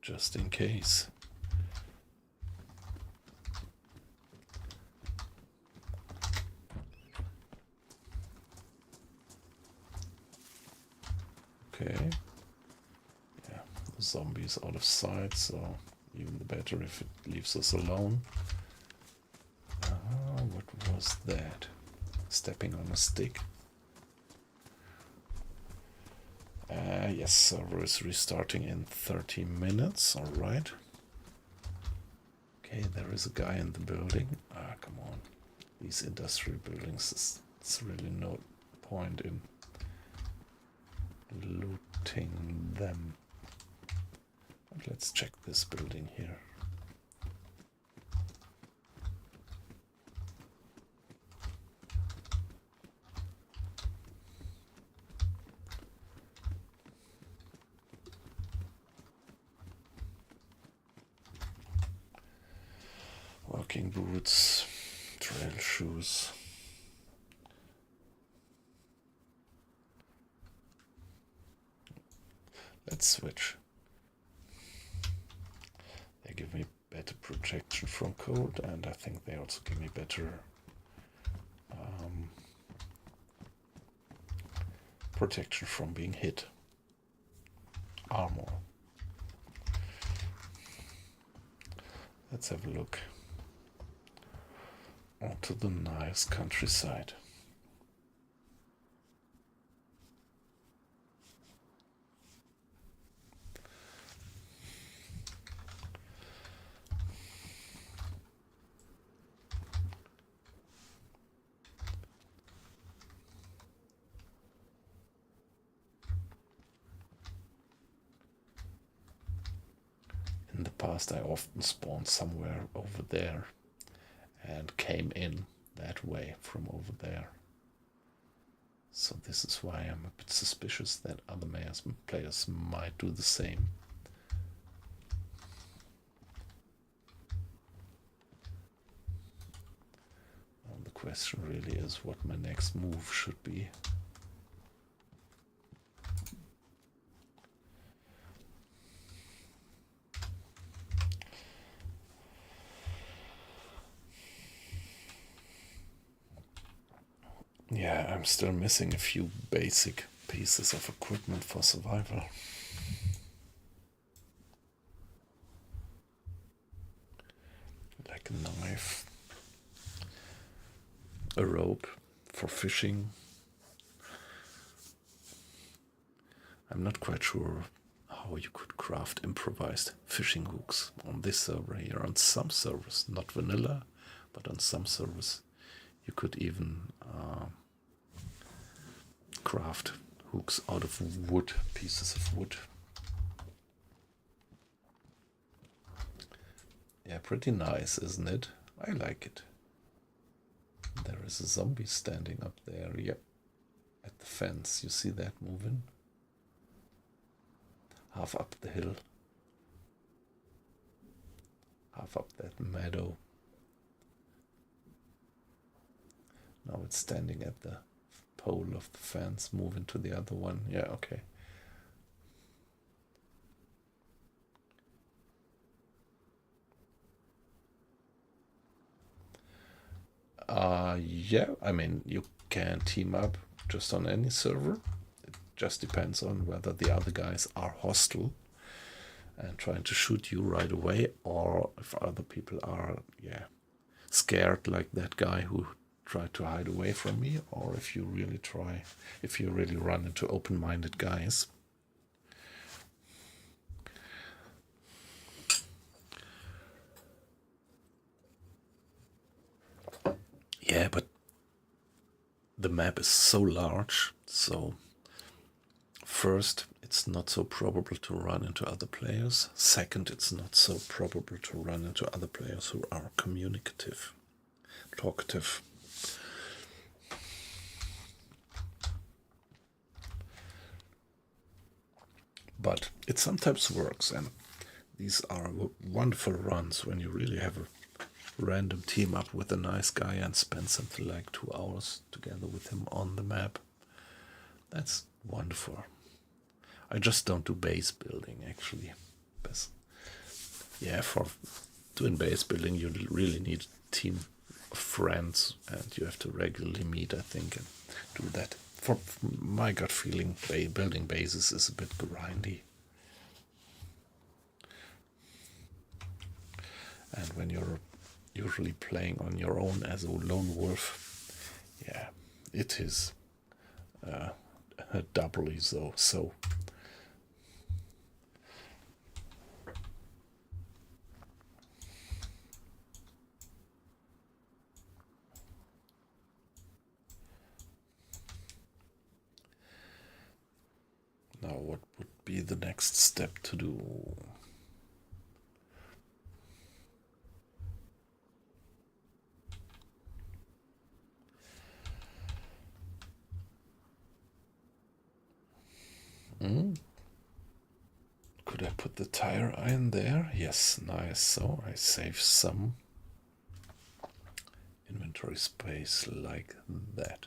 Just in case. Okay. Yeah, the zombie is out of sight, so even better if it leaves us alone. What was that? Stepping on a stick. Yes, server is restarting in 30 minutes. Alright. Okay, there is a guy in the building. Ah, come on. These industrial buildings, it's really no point in looting them. But let's check this building here. Walking boots, trail shoes. Let's switch. They give me better protection from cold, and I think they also give me better protection from being hit. Armor. Let's have a look onto the nice countryside. In the past, I often spawned somewhere over there and came in that way from over there. So this is why I'm a bit suspicious that other players might do the same. And the question really is what my next move should be. Yeah, I'm still missing a few basic pieces of equipment for survival. Like a knife, a rope for fishing. I'm not quite sure how you could craft improvised fishing hooks on this server here. On some servers, not vanilla, but on some servers you could even craft hooks out of wood, pieces of wood. Yeah, pretty nice, isn't it? I like it. There is a zombie standing up there, yep, at the fence. You see that moving? Half up the hill. Half up that meadow. Now it's standing at the pole of the fence, moving to the other one. Yeah, okay. Yeah, I mean, you can team up just on any server. It just depends on whether the other guys are hostile and trying to shoot you right away, or if other people are, yeah, scared like that guy who tried to hide away from me, or if you really run into open-minded guys. Yeah, but the map is so large, so first it's not so probable to run into other players. Second, it's not so probable to run into other players who are communicative, talkative. But it sometimes works, and these are wonderful runs when you really have a random team up with a nice guy and spend something like 2 hours together with him on the map. That's wonderful. I just don't do base building, actually. Yeah, for doing base building you really need a team of friends, and you have to regularly meet, I think, and do that. For my gut feeling, building bases is a bit grindy. And when you're usually playing on your own as a lone wolf, yeah, it is doubly so. Now, what would be the next step to do? Could I put the tire iron there? Yes, nice. So I save some inventory space like that.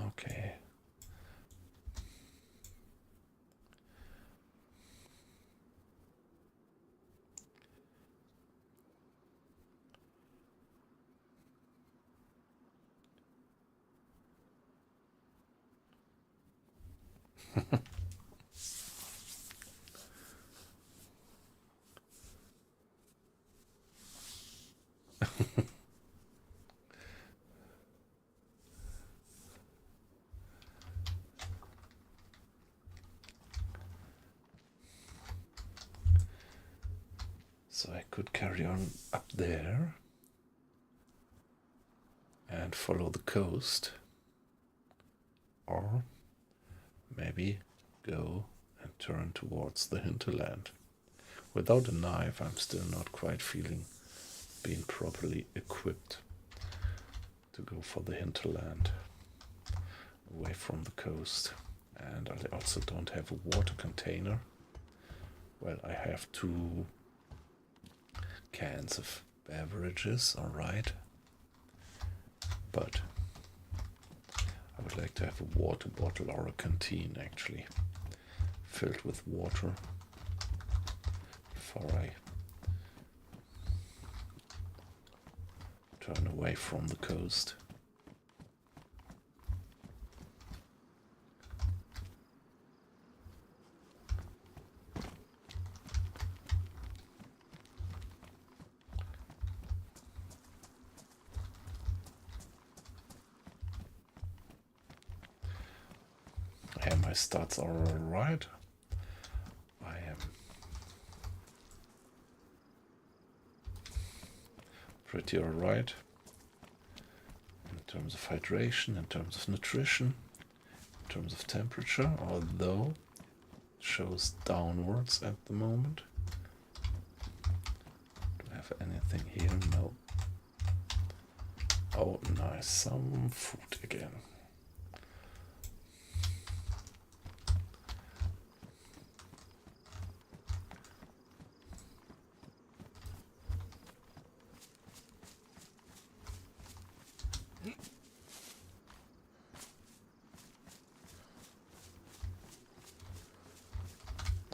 Okay. So I could carry on up there and follow the coast, or maybe go and turn towards the hinterland. Without a knife, I'm still not quite feeling being properly equipped to go for the hinterland, away from the coast. And I also don't have a water container. Well, I have 2 cans of beverages, alright. But I would like to have a water bottle or a canteen, actually, filled with water before I turn away from the coast. Yeah, my stats are alright. I am pretty alright in terms of hydration, in terms of nutrition, in terms of temperature, although it shows downwards at the moment. Do I have anything here? No. Oh, nice, some food again.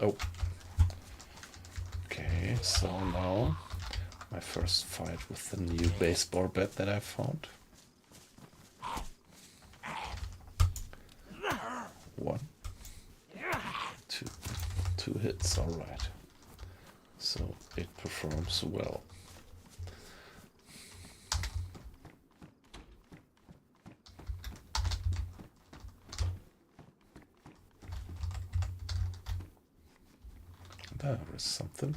Oh. Okay, so now my first fight with the new baseball bat that I found. 1, 2, 2 hits, alright. So it performs well. There is something.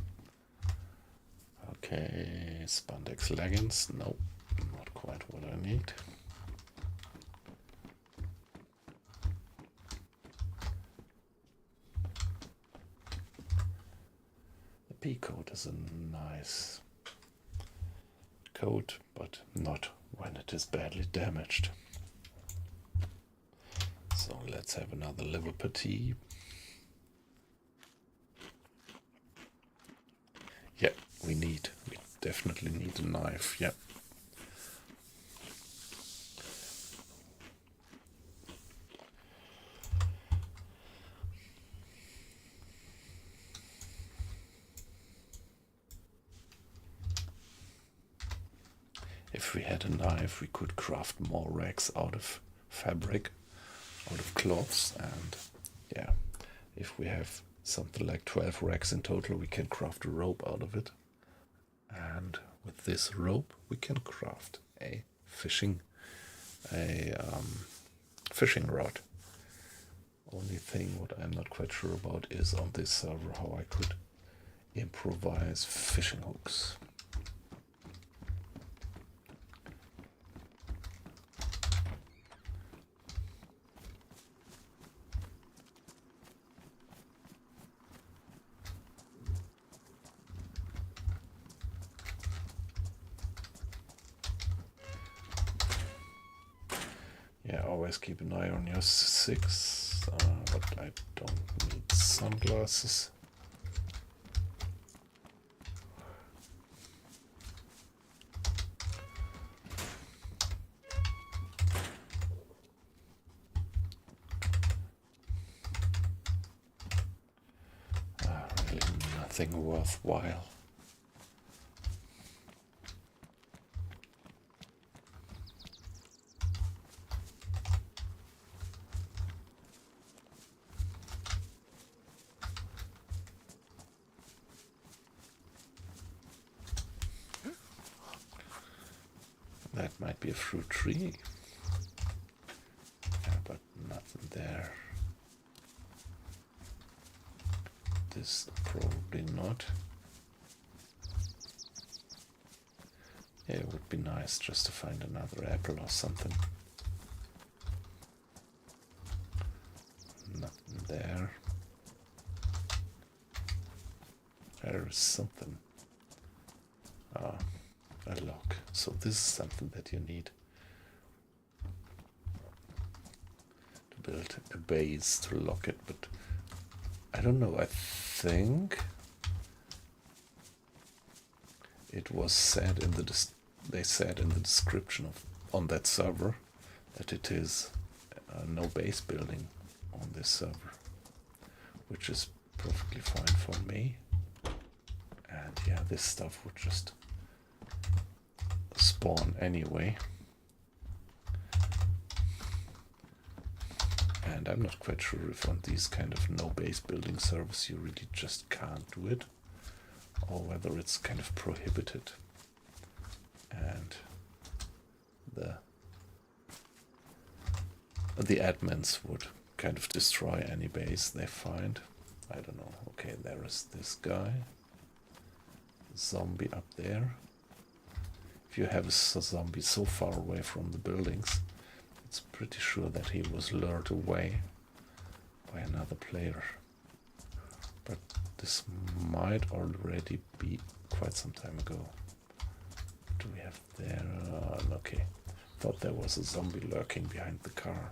Okay. Okay, spandex leggings. Nope, not quite what I need. The pea coat is a nice coat, but not when it is badly damaged. So let's have another liver patty. Yeah, we definitely need a knife, yeah. If we had a knife, we could craft more racks out of fabric, out of cloths, and yeah, if we have something like 12 racks in total, we can craft a rope out of it. And with this rope, we can craft a fishing rod. Only thing what I'm not quite sure about is on this server how I could improvise fishing hooks. Yeah, always keep an eye on your 6, but I don't need sunglasses. Really nothing worthwhile. That might be a fruit tree. Yeah, but nothing there. This probably not. Yeah, it would be nice just to find another apple or something. Nothing there. There is something. A lock. So this is something that you need to build a base to lock it, but I don't know. I think it was said in the they said in the description on that server that it is no base building on this server, which is perfectly fine for me. And yeah, this stuff would just spawn anyway. And I'm not quite sure if on these kind of no base building servers you really just can't do it, or whether it's kind of prohibited and the admins would kind of destroy any base they find. I don't know. Okay, there is this guy. Zombie up there. If you have a zombie so far away from the buildings, it's pretty sure that he was lured away by another player. But this might already be quite some time ago. What do we have there? Okay. Thought there was a zombie lurking behind the car.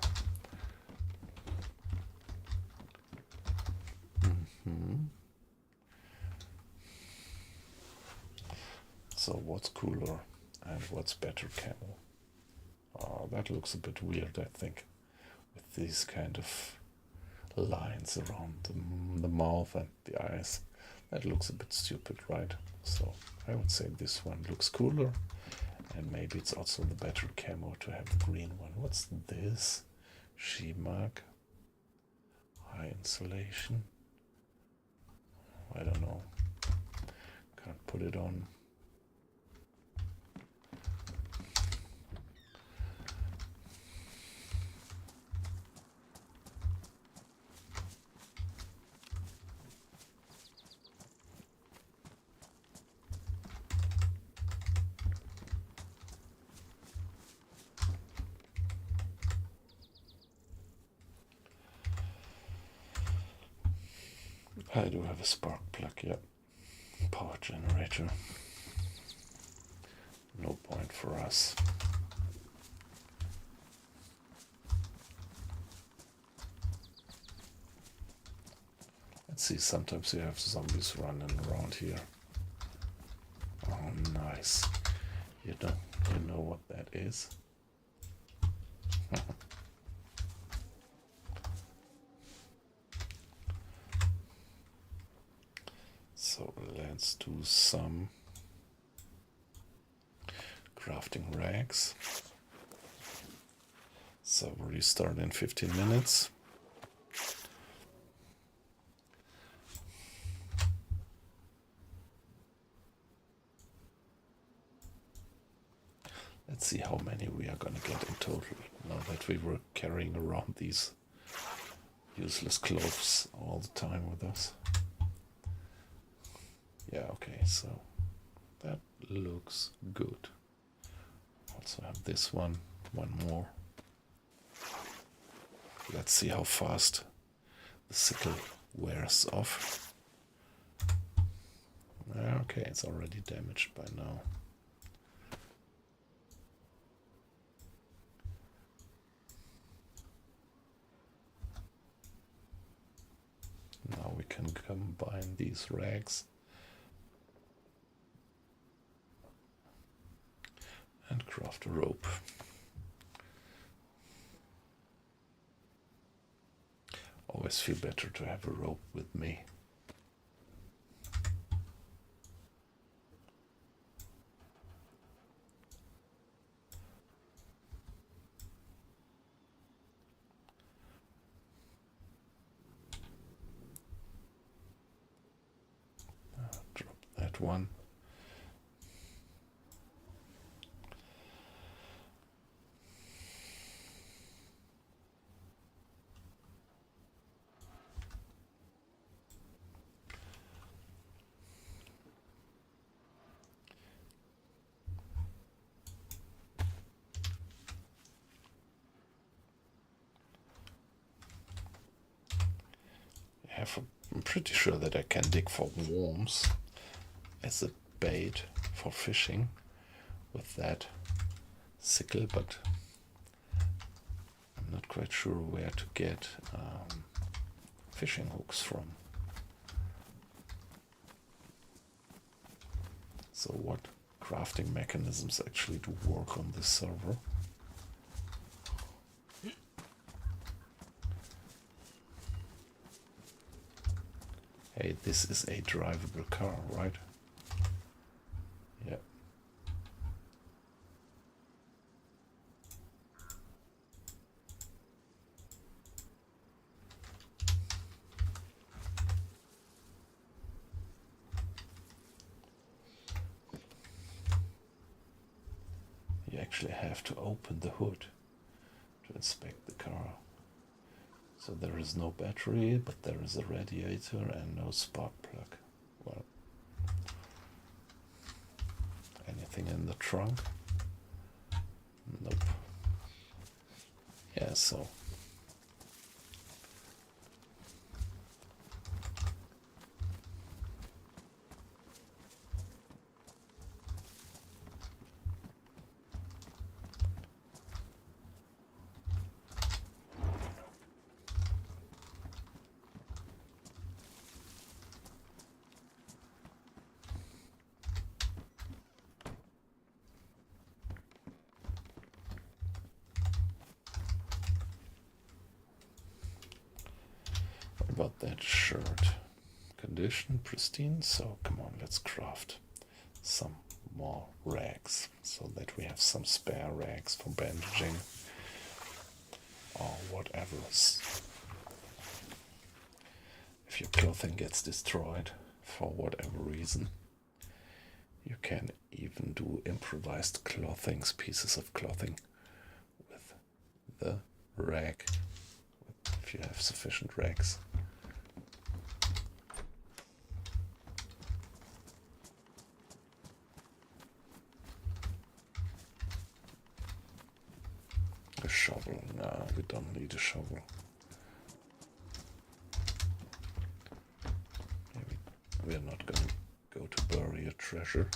So what's cooler and what's better camo? That looks a bit weird, I think, with these kind of lines around the mouth and the eyes. That looks a bit stupid, right? So I would say this one looks cooler, and maybe it's also the better camo to have the green one. What's this? She-Mag. High insulation. I don't know. Can't put it on. I do have a spark plug, yeah. Power generator. No point for us. Let's see, sometimes you have zombies running around here. Oh, nice. You know what that is? So let's do some crafting rags. So we'll restart in 15 minutes. Let's see how many we are gonna get in total, now that we were carrying around these useless clothes all the time with us. Yeah, okay, so that looks good. Also have this one more. Let's see how fast the sickle wears off. Okay, it's already damaged by now. Now we can combine these rags and craft a rope. Always feel better to have a rope with me. Drop that one. I'm pretty sure that I can dig for worms as a bait for fishing with that sickle, but I'm not quite sure where to get fishing hooks from. So what crafting mechanisms actually do work on this server? Hey, this is a drivable car, right? Yeah. You actually have to open the hood to inspect the car. So there is no battery, but there is a radiator and no spark plug. Well, anything in the trunk? Nope. Yeah, so about that shirt. Condition pristine, so come on, let's craft some more rags so that we have some spare rags for bandaging or whatever. If your clothing gets destroyed for whatever reason, you can even do improvised clothings, pieces of clothing with the rag, if you have sufficient rags. A shovel, no, we don't need a shovel. we are not going to go to bury a treasure.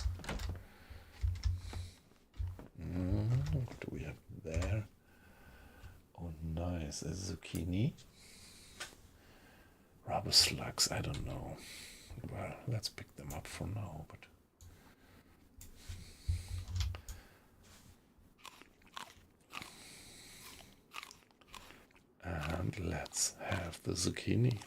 What do we have there? Oh, nice. A zucchini. Rubber slugs, I don't know. Well, let's pick them up for now, but and let's have the zucchini.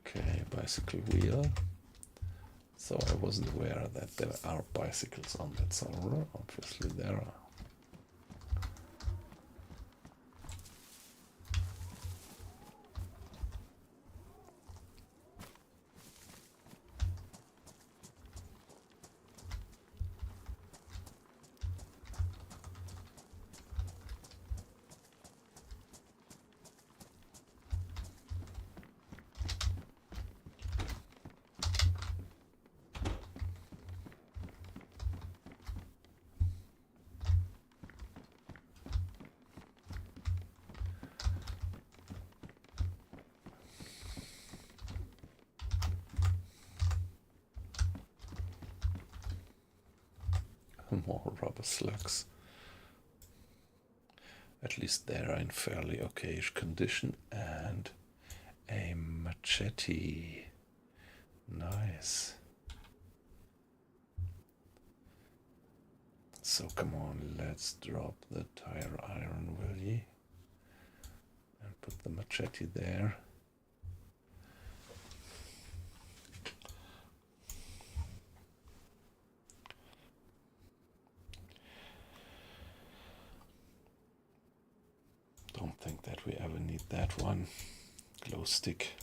Okay, bicycle wheel. So I wasn't aware that there are bicycles on that server. Obviously there are. More rubber slugs. At least they are in fairly okayish condition. And a machete. Nice. So come on, let's drop the tire iron, will ye? And put the machete there. Don't think that we ever need that one. Glow stick.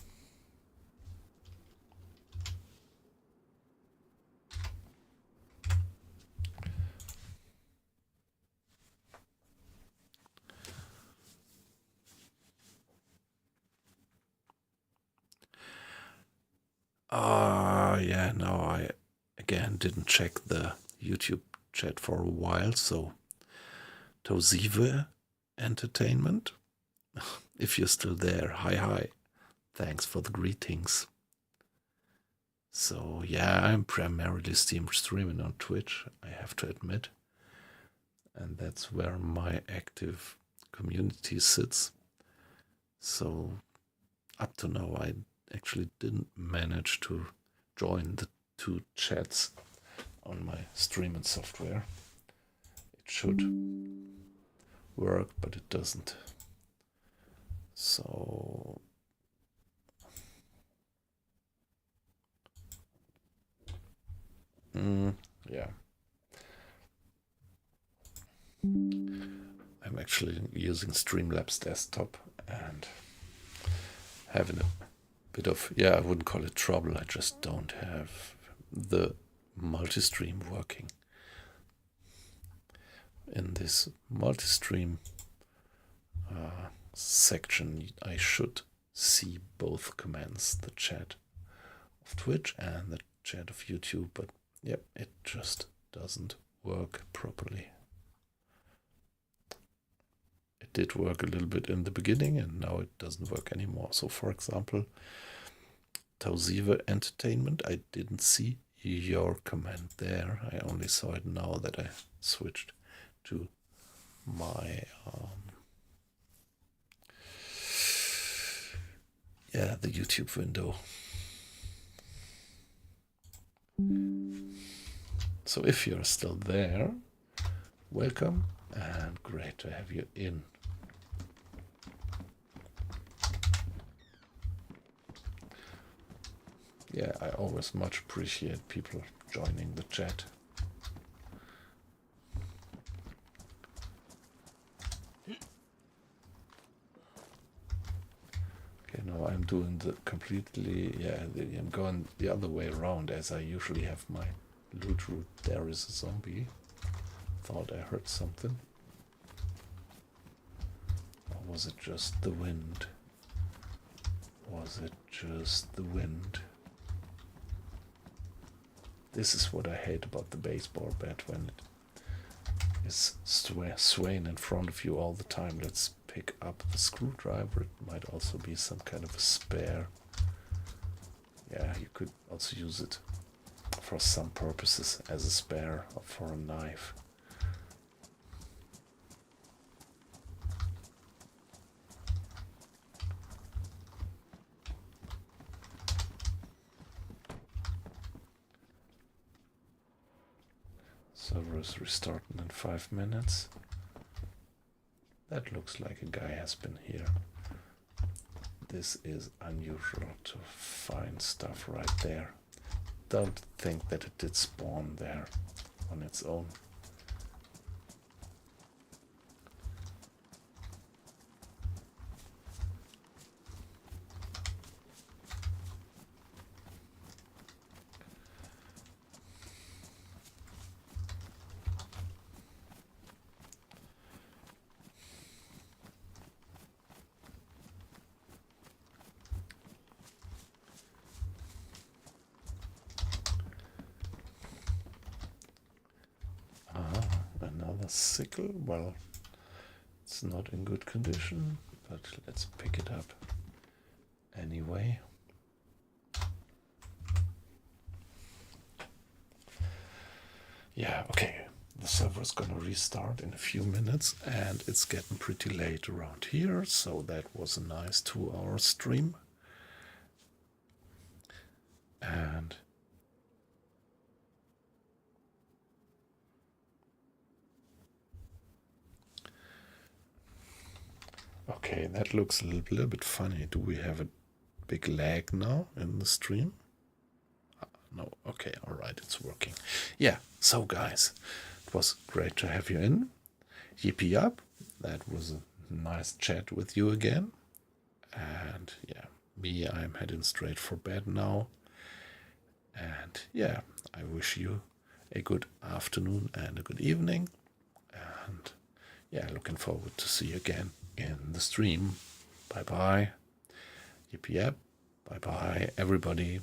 Yeah, no, I again didn't check the YouTube chat for a while, so DayZero Entertainment, if you're still there, hi, thanks for the greetings. So yeah, I'm primarily streaming on Twitch, I have to admit, and that's where my active community sits. So up to now I actually didn't manage to join the two chats on my streaming software. It should work, but it doesn't. So yeah, I'm actually using Streamlabs desktop and having a bit of, I wouldn't call it trouble, I just don't have the multi-stream working. In this multi-stream section, I should see both commands, the chat of Twitch and the chat of YouTube, but yep, it just doesn't work properly. It did work a little bit in the beginning and now it doesn't work anymore. So for example, DayZero Entertainment, I didn't see your command there. I only saw it now that I switched to my the YouTube window. So if you're still there, welcome and great to have you in. Yeah, I always much appreciate people joining the chat. Okay, now I'm doing the completely, I'm going the other way around as I usually have my loot route. There is a zombie. Thought I heard something. Oh, was it just the wind? Was it just the wind? This is what I hate about the baseball bat, when it is swaying in front of you all the time. Let's pick up the screwdriver. It might also be some kind of a spare. Yeah, you could also use it for some purposes as a spare or for a knife. Server is restarting in 5 minutes. That looks like a guy has been here. This is unusual to find stuff right there. Don't think that it did spawn there on its own. Another sickle. Well, it's not in good condition, but let's pick it up anyway. Yeah, okay. The server is gonna restart in a few minutes, and it's getting pretty late around here, so that was a nice 2-hour stream. And okay, that looks a little bit funny. Do we have a big lag now in the stream? No, okay, all right, it's working. Yeah, so guys, it was great to have you in. Yippee up. That was a nice chat with you again. And yeah, me, I'm heading straight for bed now. And yeah, I wish you a good afternoon and a good evening. And yeah, looking forward to see you again in the stream. Bye bye. Yippee yap. Bye bye, everybody.